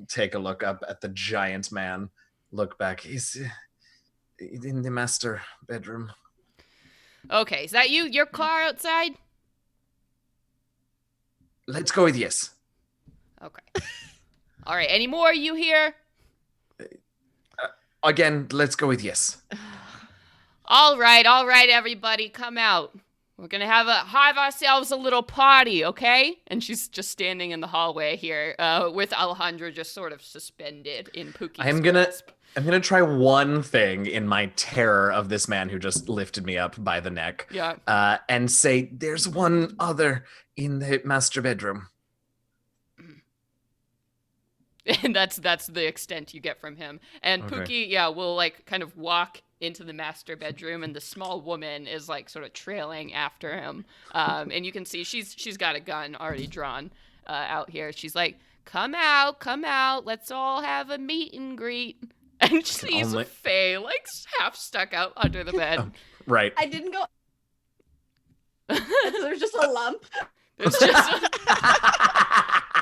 Take a look up at the giant man. Look back. He's in the master bedroom. Okay, is that you? Your car outside? Let's go with yes. Okay. All right, any more you here? Again, let's go with yes. All right, everybody, come out. We're gonna have ourselves a little party, okay? And she's just standing in the hallway here, with Alejandro just sort of suspended in Pookie's grasp. I'm gonna try one thing in my terror of this man who just lifted me up by the neck. Yeah. And say, there's one other in the master bedroom. And that's the extent you get from him. And Okay. Pookie, will like kind of walk into the master bedroom, and the small woman is like sort of trailing after him. And you can see she's got a gun already drawn out here. She's like, come out, let's all have a meet and greet. And she sees Faye like half stuck out under the bed. Oh, right. I didn't go. There's just a lump. There's just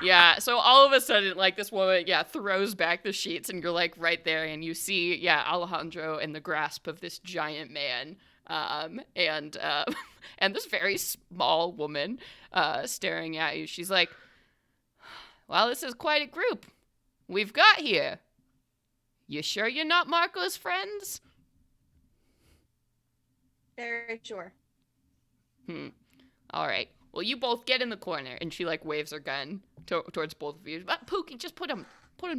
yeah, so all of a sudden, like, this woman, throws back the sheets, and you're, like, right there, and you see, Alejandro in the grasp of this giant man, and this very small woman, staring at you. She's like, well, this is quite a group we've got here. You sure you're not Marco's friends? Very sure. All right. Well, you both get in the corner, and she like waves her gun towards both of you. But Pookie, just put him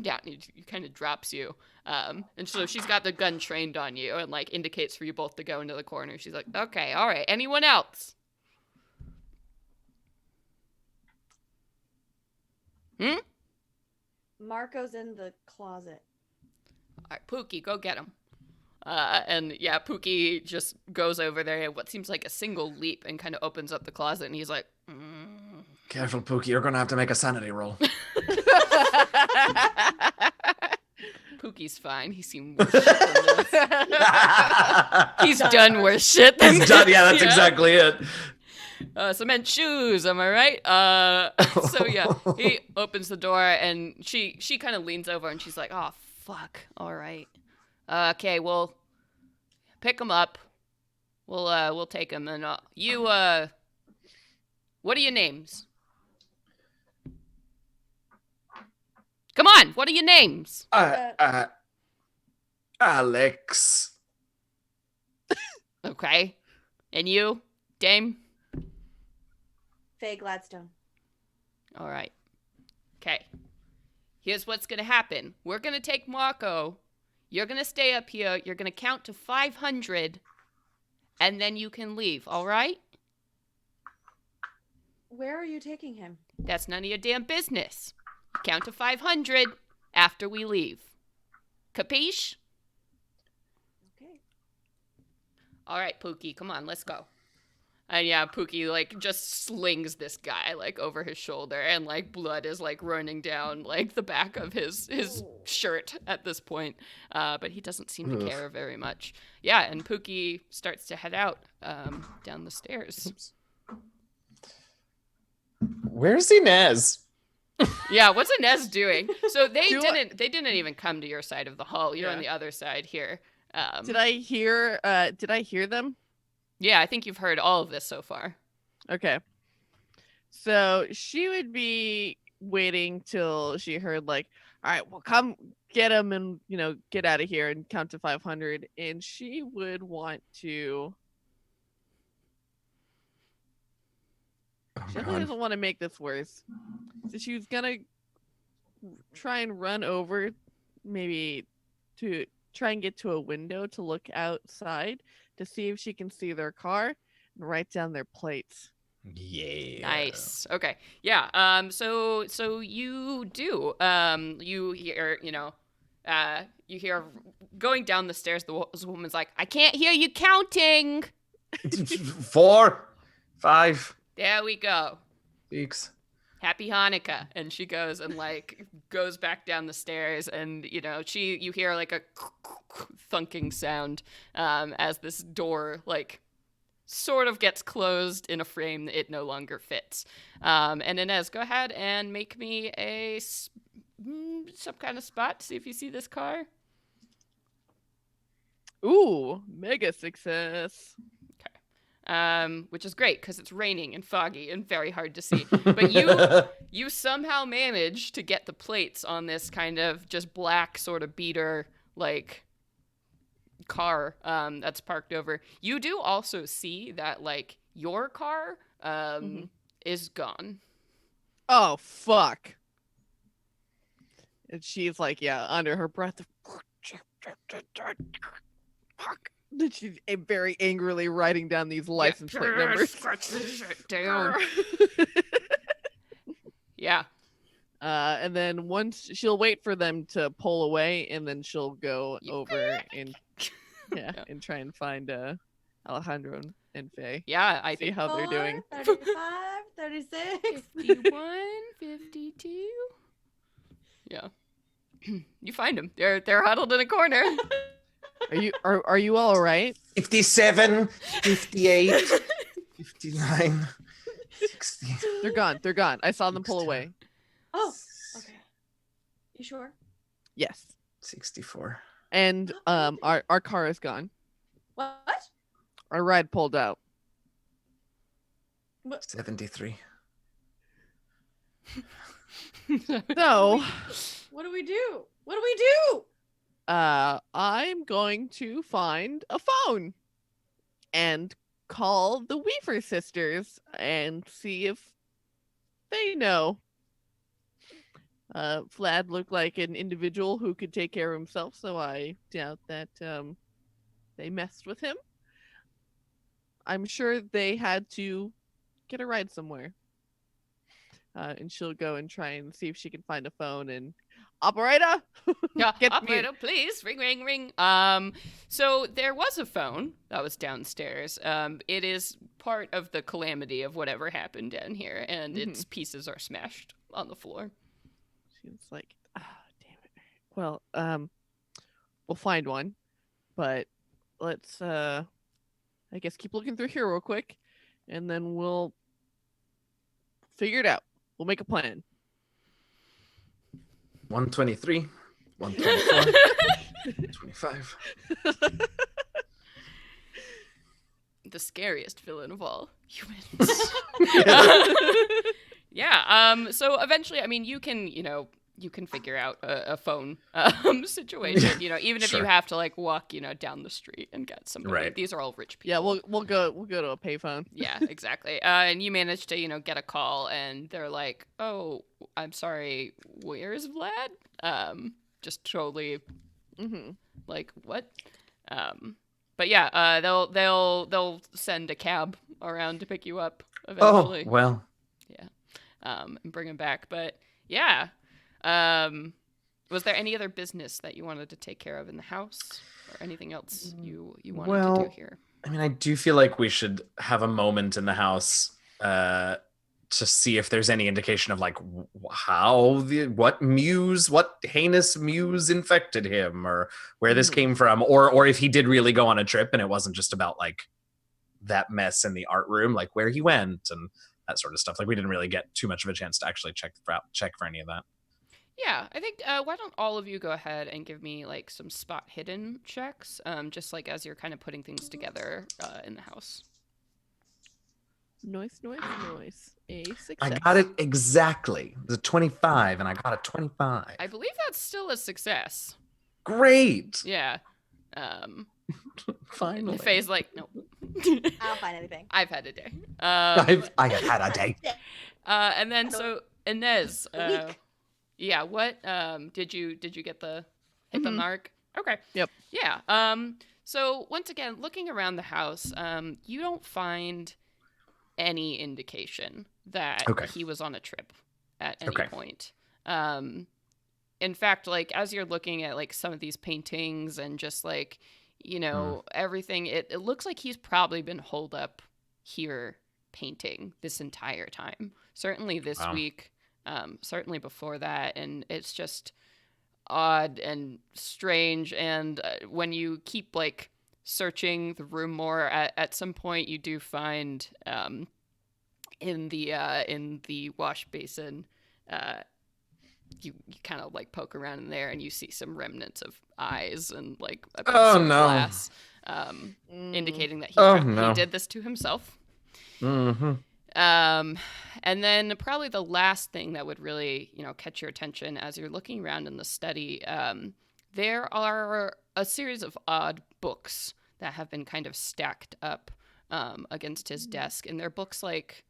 down. He kind of drops you, and so she's got the gun trained on you, and like indicates for you both to go into the corner. She's like, okay, all right. Anyone else? Marco's in the closet. All right, Pookie, go get him. And Pookie just goes over there at what seems like a single leap and kind of opens up the closet, and he's like, Careful, Pookie. You're going to have to make a sanity roll. Pookie's fine. He's seen worse shit than this. He's done worse shit than He's done. this. Yeah, that's exactly it. Cement shoes, am I right? So he opens the door, and she kind of leans over, and she's like, oh, fuck. All right. Okay, well, pick him up. We'll take him, and you, what are your names? Come on, what are your names? Alex. Okay. And you, Dame? Faye Gladstone. All right. Okay. Here's what's going to happen. We're going to take Marco. You're going to stay up here. You're going to count to 500, and then you can leave, all right? Where are you taking him? That's none of your damn business. Count to 500 after we leave. Capiche? Okay. All right, Pookie, come on, let's go. And Pookie, like, just slings this guy, like, over his shoulder, and, like, blood is, like, running down, like, the back of his shirt at this point. But he doesn't seem to care very much. Yeah, and Pookie starts to head out down the stairs. Oops. Where's Inez? Yeah, what's Inez doing? So they didn't even come to your side of the hall. You're on the other side here. Did I hear them? Yeah, I think you've heard all of this so far. Okay. So she would be waiting till she heard like, all right, well, come get him and, get out of here and count to 500. And she would want to... She definitely doesn't want to make this worse. So she was going to try and run over, maybe to try and get to a window to look outside to see if she can see their car and write down their plates. Yeah. Nice. Okay. Yeah. So you do. You hear, you hear going down the stairs. The woman's like, "I can't hear you counting." 4, 5. There we go. 6. Happy Hanukkah. And she goes and like goes back down the stairs, and you hear like a thunking sound as this door like sort of gets closed in a frame that it no longer fits. And Inez, go ahead and make me some kind of spot to see if you see this car. Ooh, mega success. Which is great because it's raining and foggy and very hard to see. But you somehow manage to get the plates on this kind of just black sort of beater like car that's parked over. You do also see that like your car is gone. Oh fuck. And she's like, yeah, under her breath. Fuck. She's very angrily writing down these license plate numbers. Scratch this shit down. Yeah. And then once she'll wait for them to pull away, and then she'll go over and and try and find Alejandro and Faye. Yeah, I See think how they're doing. 35, 36. 51, 52. Yeah. You find them. They're huddled in a corner. Are you all right? 57, 58, 59, 60. They're gone. I saw them pull away. Oh, okay. You sure? Yes. 64. And our car is gone. What? Our ride pulled out. 73. So, What do we do? What do we do? I'm going to find a phone and call the Weaver sisters and see if they know. Vlad looked like an individual who could take care of himself, so I doubt that they messed with him. I'm sure they had to get a ride somewhere. And she'll go and try and see if she can find a phone and operator. Yeah, Get me- operator, please. Ring, ring, ring. So there was a phone that was downstairs. It is part of the calamity of whatever happened down here, and its pieces are smashed on the floor. She's like, damn it. Well, we'll find one, but let's, I guess keep looking through here real quick, and then we'll figure it out. We'll make a plan. 123, 124, 25. The scariest villain of all humans. Yeah. So eventually, I mean, you can figure out a phone situation. Even if you Sure. have to like walk, down the street and get somebody. Right. These are all rich people. Yeah, we'll go to a payphone. Yeah, exactly. And you manage to, get a call, and they're like, "Oh, I'm sorry. Where's Vlad?" Just totally, like what? But yeah, they'll send a cab around to pick you up eventually. Oh, well. And bring him back. But yeah, was there any other business that you wanted to take care of in the house, or anything else you wanted to do here? I mean, I do feel like we should have a moment in the house to see if there's any indication of like what heinous muse infected him, or where this came from, or if he did really go on a trip and it wasn't just about like that mess in the art room, like where he went and that sort of stuff. Like we didn't really get too much of a chance to actually check for any of that. Yeah, I think why don't all of you go ahead and give me like some spot hidden checks, just like as you're kind of putting things together in the house. Noise. A success. I got it exactly. It was a 25 and I got a 25. I believe that's still a success. Great. Yeah. Finally. Faye's like, no. I don't find anything. I've had a day. I have had a day. And then so Inez, yeah, what did you get the hit the mark? Okay. Yep. Yeah. So once again, looking around the house, you don't find any indication that he was on a trip at any point. In fact, like as you're looking at like some of these paintings and just like, everything, it looks like he's probably been holed up here painting this entire time. Certainly this week. certainly before that, and it's just odd and strange. And when you keep like searching the room more, at some point you do find in the wash basin, you kind of like poke around in there and you see some remnants of eyes and like a piece Oh, of no. glass, indicating that Oh, he no. did this to himself. Mm-hmm. And then probably the last thing that would really, catch your attention as you're looking around in the study, there are a series of odd books that have been kind of stacked up against his desk, and they're books like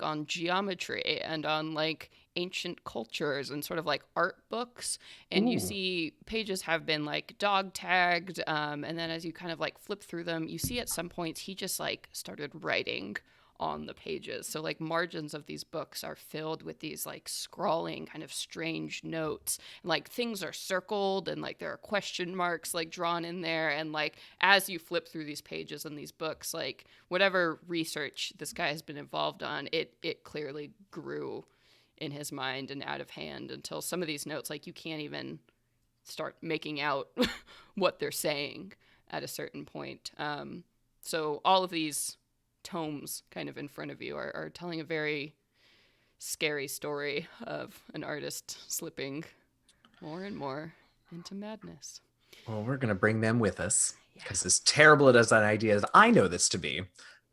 on geometry and on like ancient cultures and sort of like art books. And you Ooh. see pages have been like dog tagged, and then as you kind of like flip through them, you see at some points he just like started writing on the pages. So like margins of these books are filled with these like scrawling kind of strange notes, and like things are circled and like there are question marks like drawn in there. And like as you flip through these pages in these books, like whatever research this guy has been involved on, it clearly grew in his mind and out of hand, until some of these notes, like you can't even start making out what they're saying at a certain point. So all of these tomes kind of in front of you are telling a very scary story of an artist slipping more and more into madness. Well, we're going to bring them with us, because as terrible as an idea as I know this to be,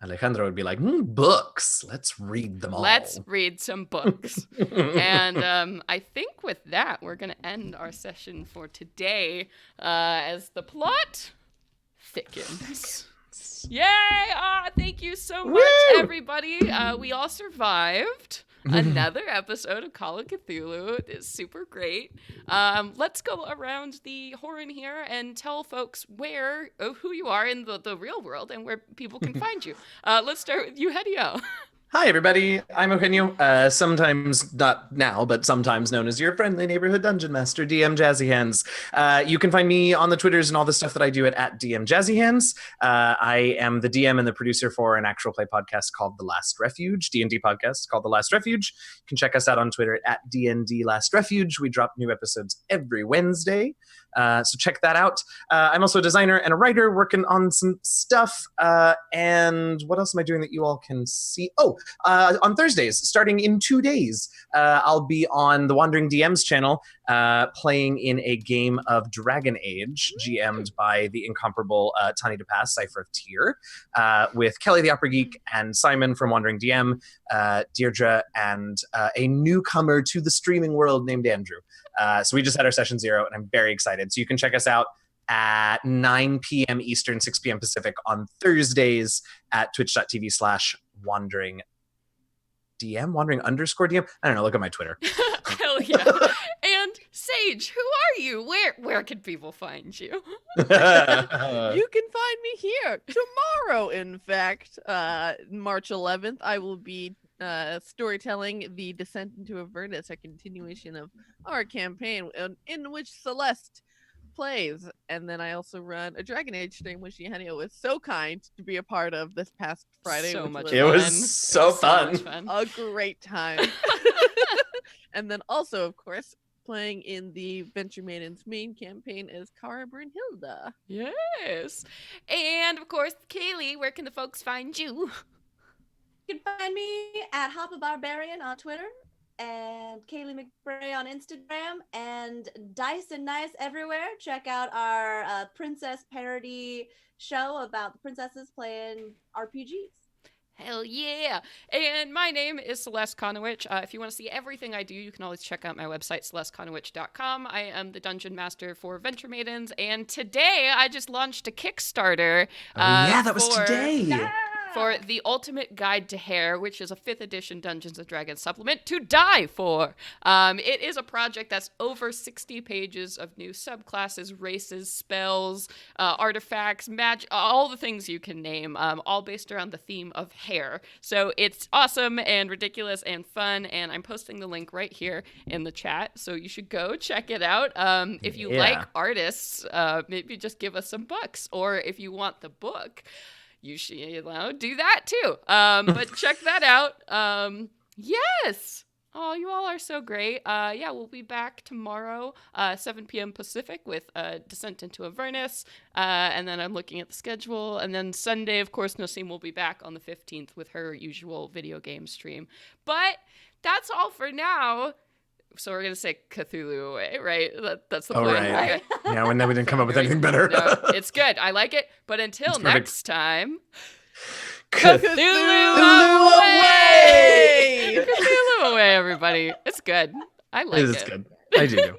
Alejandro would be like, books, let's read them all. Let's read some books. And I think with that, we're going to end our session for today as the plot thickens. Yay! Thank you so much, everybody. We all survived another episode of Call of Cthulhu. It is super great. Let's go around the horn here and tell folks who you are in the real world and where people can find you. Let's start with you, Eugenio. Hi, everybody. I'm Eugenio, sometimes not now, but sometimes known as your friendly neighborhood dungeon master, DM Jazzy Hands. You can find me on the Twitters and all the stuff that I do at DM Jazzy Hands. I am the DM and the producer for an actual play podcast called The Last Refuge, D&D podcast called The Last Refuge. You can check us out on Twitter at DND Last Refuge. We drop new episodes every Wednesday, so check that out. I'm also a designer and a writer working on some stuff. And what else am I doing that you all can see? On Thursdays, starting in 2 days, I'll be on the Wandering DMs channel playing in a game of Dragon Age, GM'd by the incomparable Tani DePass, Cypher of Tyr, with Kelly the Opera Geek and Simon from Wandering DM, Deirdre, and a newcomer to the streaming world named Andrew. So we just had our session 0, and I'm very excited. So you can check us out at 9 p.m. Eastern, 6 p.m. Pacific on Thursdays at twitch.tv/wandering DM, wandering_DM. I don't know. Look at my Twitter. Hell yeah. And Sage, who are you? Where can people find you? You can find me here tomorrow. In fact, March 11th, I will be storytelling The Descent into Avernus, a continuation of our campaign in which Celeste plays. And then I also run a Dragon Age stream, which Eugenio was so kind to be a part of this past Friday. So which much was It was so fun. a great time. And then also, of course, playing in the Venture Maidens main campaign is Cara Brunhilde. Yes. And of course, Kaylee, where can the folks find you? You can find me at Hoppa Barbarian on Twitter, and Kaylee McBray on Instagram, and Dice and Nice everywhere. Check out our princess parody show about the princesses playing RPGs. Hell yeah. And my name is Celeste Konowich. If you want to see everything I do, you can always check out my website, celestekonowich.com. I am the dungeon master for Venture Maidens, and today I just launched a Kickstarter. That was today. For The Ultimate Guide to Hair, which is a 5th edition Dungeons & Dragons supplement to die for. It is a project that's over 60 pages of new subclasses, races, spells, artifacts, magic, all the things you can name, all based around the theme of hair. So it's awesome and ridiculous and fun, and I'm posting the link right here in the chat, so you should go check it out. If you like artists, maybe just give us some bucks, or if you want the book, you should do that too. But check that out. Yes. Oh, you all are so great. Yeah, we'll be back tomorrow, 7 p.m. Pacific with Descent into Avernus. And then I'm looking at the schedule. And then Sunday, of course, Nosim will be back on the 15th with her usual video game stream. But that's all for now. So we're going to say Cthulhu away, right? That's the Oh, plan. right. Okay. Yeah, and then we didn't come up with anything better. No, it's good. I like it. But until It's perfect. next time, Cthulhu away! away! Cthulhu away, everybody. It's good. I like It is it. good. I do.